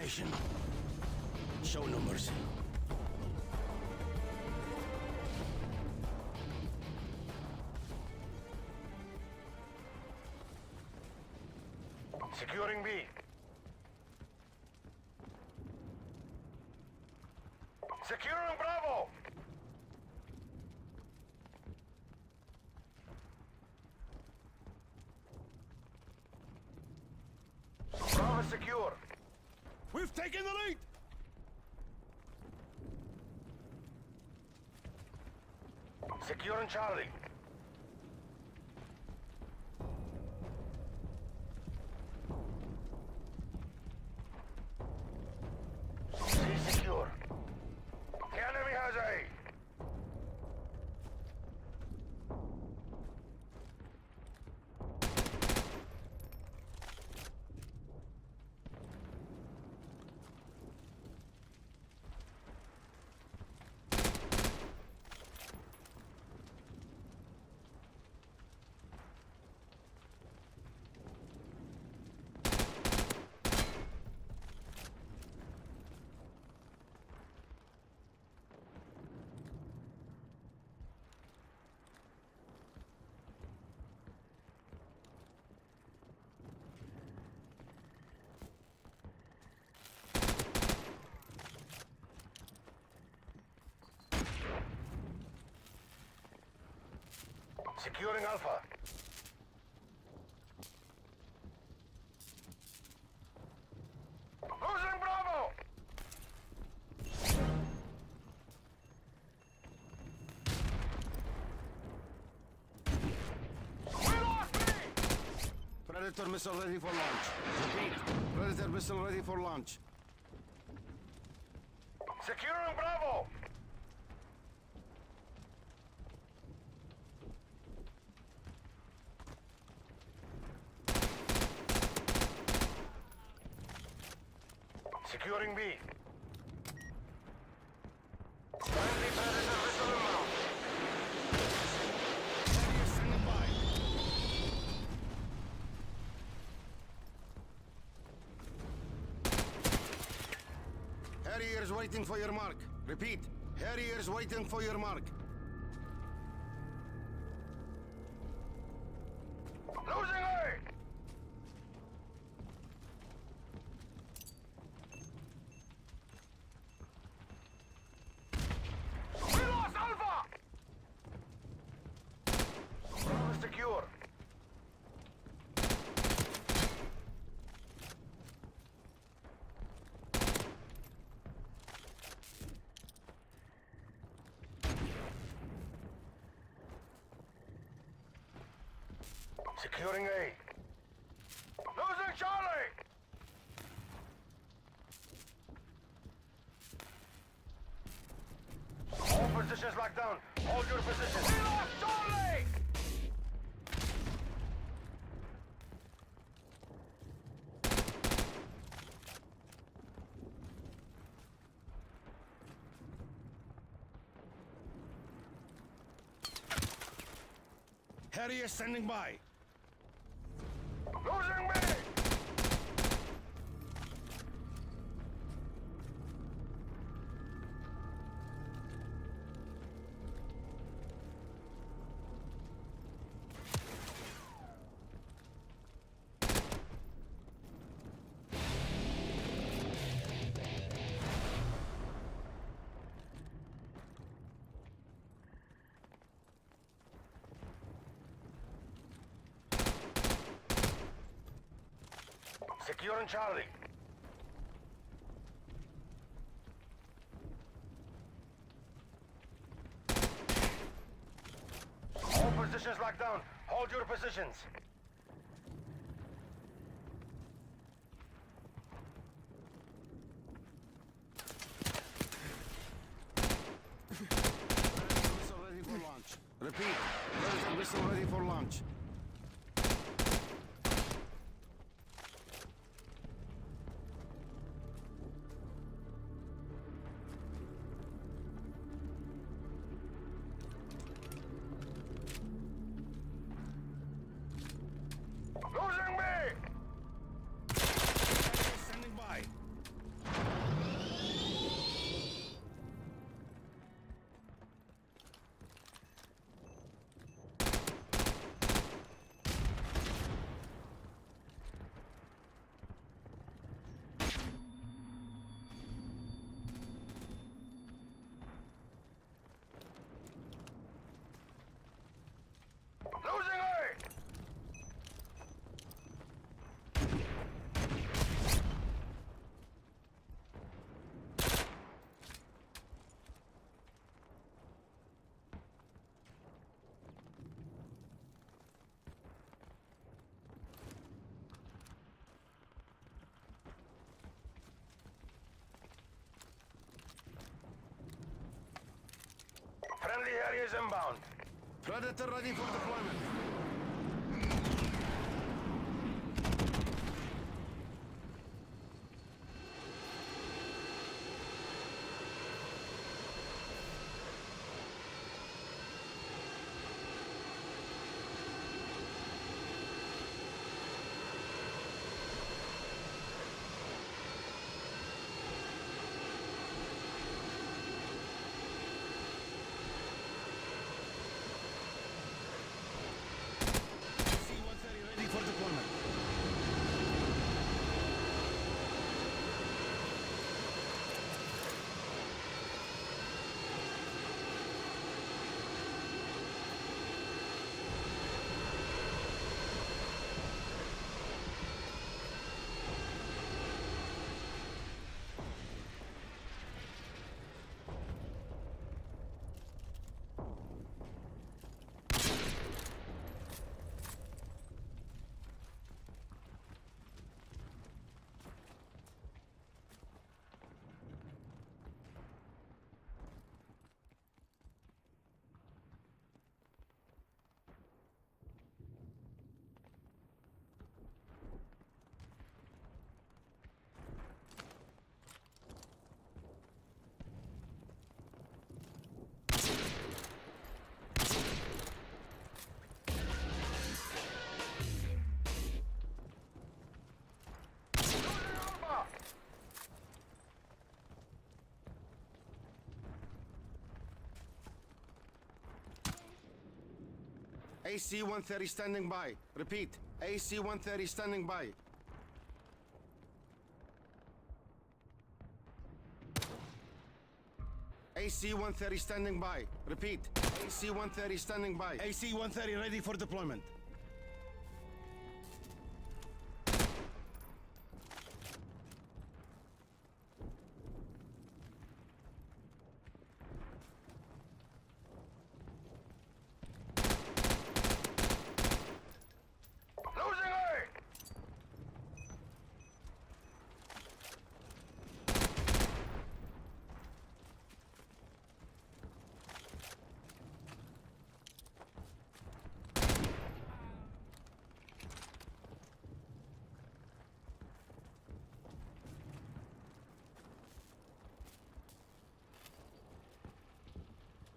location. Show no mercy. Securing B. Securing Bravo! Bravo secure. We've taken the lead! Securing Charlie. C secure. The enemy has A. Securing Alpha. Losing Bravo! We lost B! Predator missile ready for launch. Repeat. Predator missile ready for launch. Securing Bravo! Securing B. Friendly Predator missile inbound. Carrier standing by. Harrier is waiting for your mark. Repeat. Harrier is waiting for your mark. Losing A! We lost Alpha! Bravo secure. Securing A. Losing Charlie! All positions locked down. Hold your position. We lost Charlie! Harrier standing by. Losing me! Securing Charlie. All positions locked down. Hold your positions. Missile ready for launch. Repeat. Predator missile ready for launch. Losing me! Standing by. Friendly areas inbound. Predator ready for deployment. Ready for deployment. AC-130 standing by. Repeat, AC-130 standing by. AC-130 standing by. Repeat, AC-130 standing by. AC-130 ready for deployment.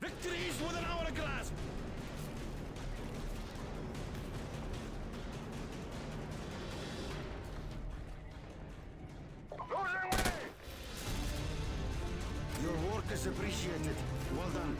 Victory is within our grasp! Losing way! Your work is appreciated. Well done.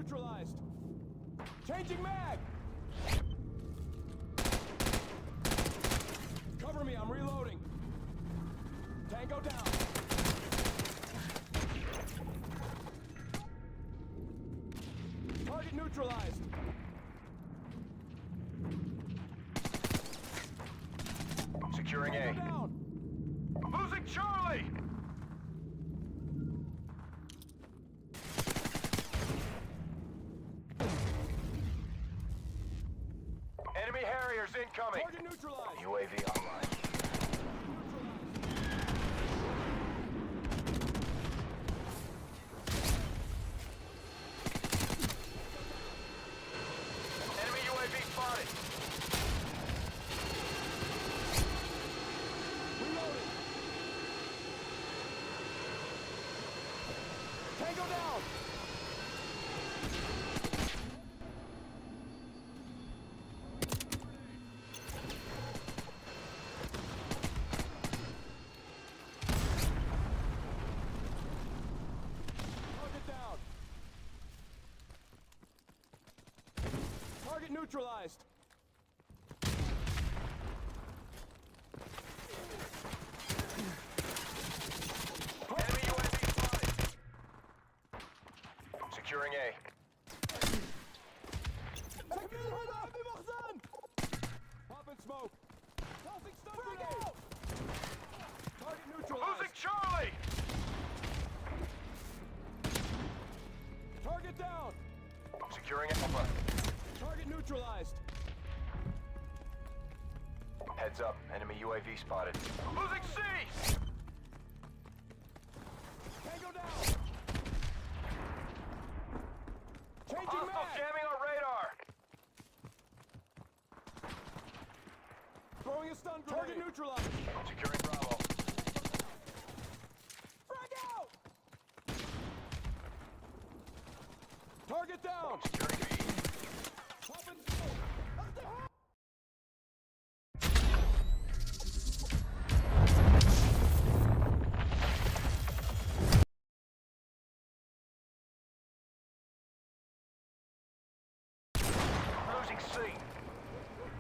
neutralized. Changing mag. Cover me, I'm reloading. Tango down. Target neutralized. Securing A. Down. Losing Charlie! Enemy Harriers incoming! Target neutralized. UAV online. Enemy UAV spotted! Reloading. Tango down. Target down. Target neutralized. Enemy UAV spotted! Securing A. Pop and smoke. Tossing stun grenade. Target neutralized. Losing Charlie! Target down. Securing Alpha. Target neutralized. Heads up, enemy UAV spotted. Losing C! Tango down. Changing Hostile mag. jamming our radar! Throwing a stun grenade. Target neutralized. Securing Bravo. Frag out. Target down. Securing B. Pop and smoke. Up the hell. Losing C.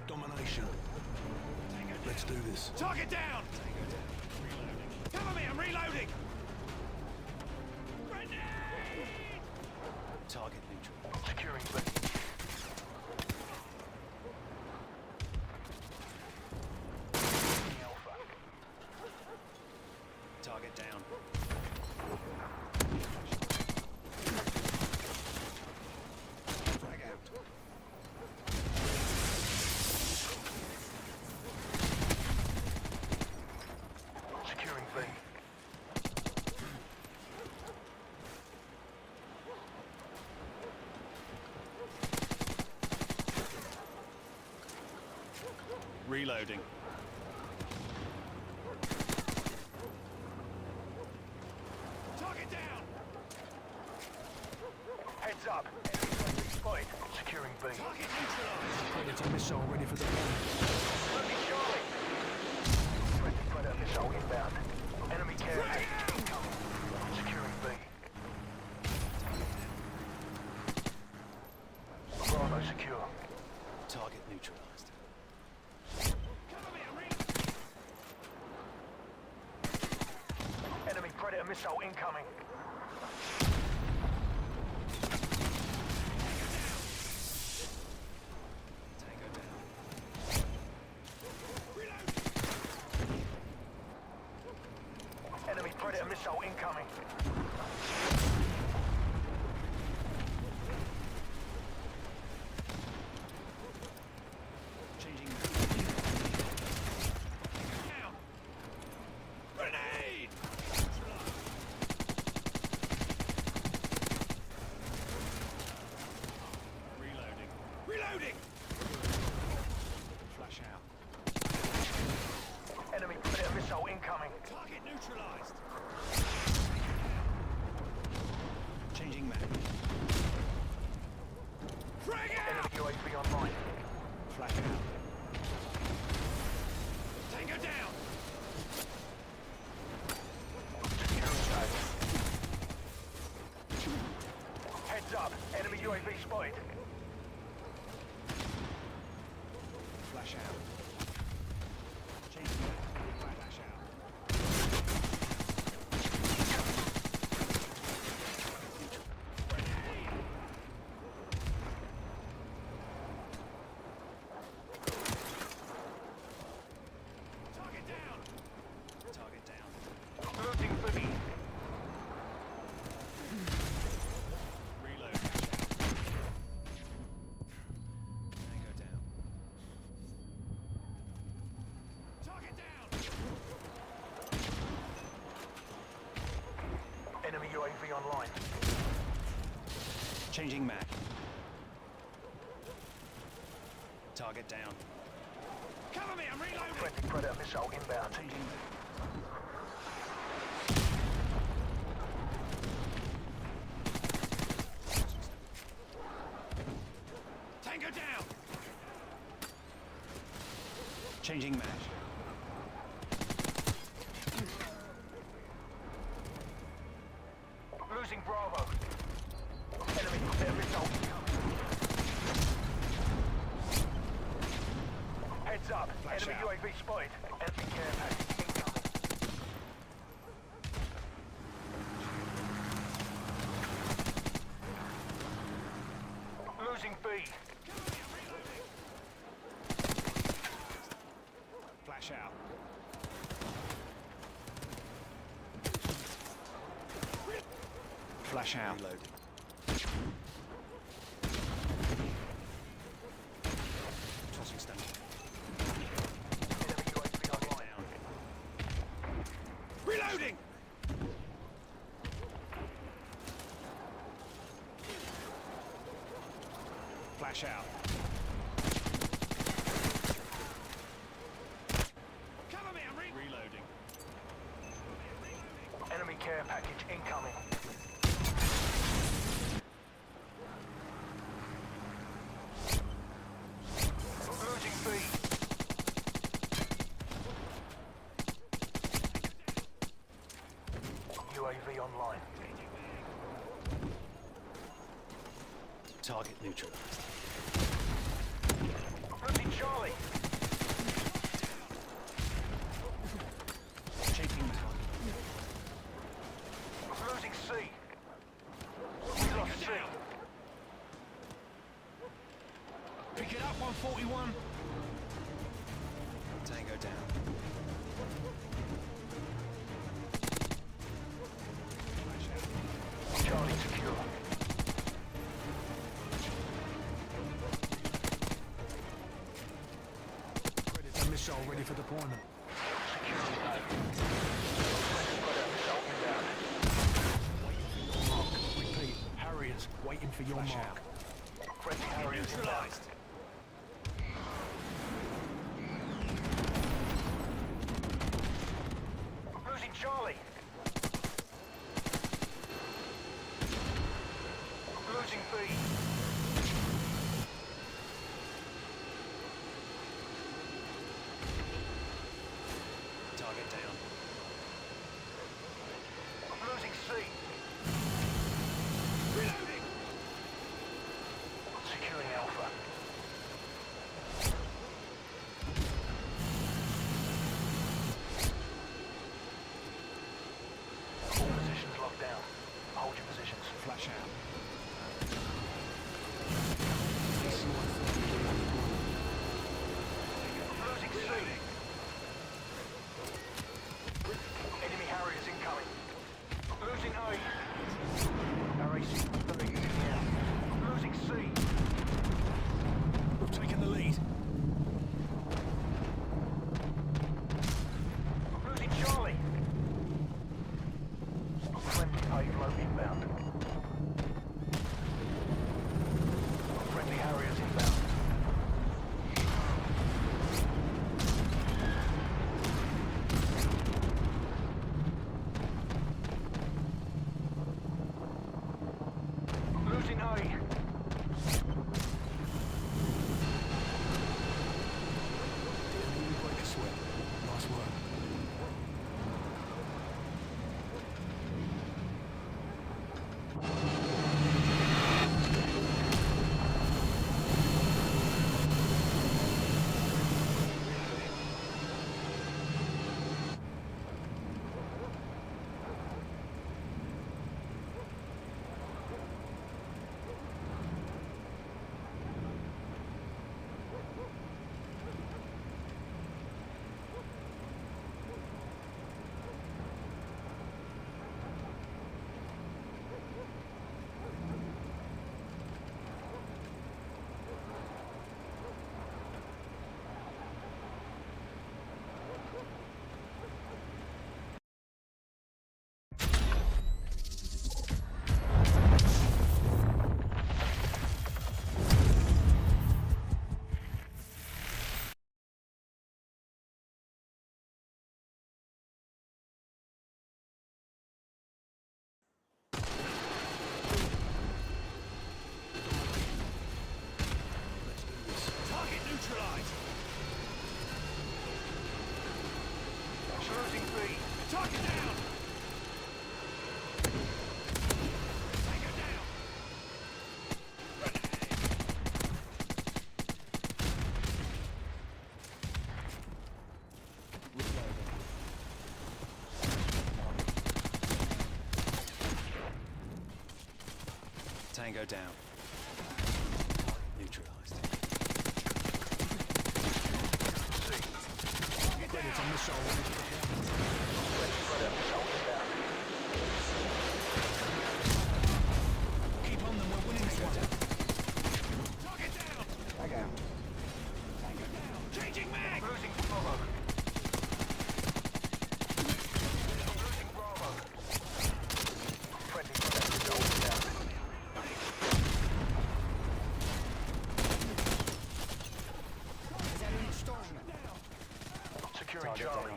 Domination. Let's do this. Target down! Cover me, I'm reloading! Grenade! Target neutral. Securing B. Alpha. Target down. Frag out. Securing B. Reloading. Target down! Heads up, enemy UAV spotted. Securing B. Target neutralized! Predator missile ready for the run. Losing Charlie! Friendly Predator missile inbound. Enemy carrier incoming. Securing B. Bravo secure. Target neutralized. Cover me, I'm Enemy Predator missile incoming. Tango down. Enemy Predator missile incoming. Changing. down! Grenade! Reloading. Reloading! Flash out. Enemy Predator missile incoming. Target neutralized! Changing mag. Frag out! Enemy UAV online. Flash out. Tango down! Securing A. Heads up, enemy UAV Changing mag. Target down. Cover me, I'm reloading! Friendly Predator missile inbound. Changing mag. Tango down! Changing mag. Losing Bravo. Enemy missile. Heads up. Flash Enemy out. UAV spotted. Enemy care package incoming. Losing B. Flash out. Flash out. Reloading. Tossing stone. Enemy UAV online. Reloading! Flash out. Cover me, I'm reloading. Enemy care package incoming. Losing B. UAV online. Target neutralized. Losing Charlie. Changing mag. Losing C. We lost C. Pick it up, 141. Tango down. Flash out. Charlie secure. Predator missile ready for deployment. Repeat, Harriers waiting for your mark. Friendly Harriers neutralized. Losing Charlie. Losing B. Target down. Losing C. Reloading! Securing Alpha. All positions locked down. Hold your positions. Flash out. Tango down. Neutralized. Predator missile ready for launch. Keep on them, we're winning this one. Target down! Tango. Tango down. Changing mag! Losing Bravo. Losing Bravo. 20 predators all down. Enemy storm. Securing Charlie.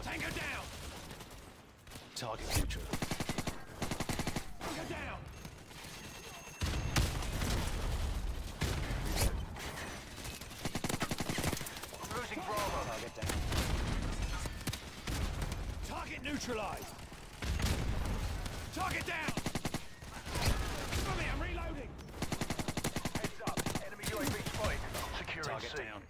Tango down! Target neutral. Tango down! Losing Bravo. Target down. Target neutralized! Target down! Cover me, I'm reloading! Heads up. Enemy UAV spotted. Securing Target C. down.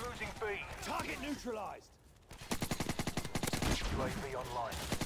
Losing B. Target neutralized! UAV online.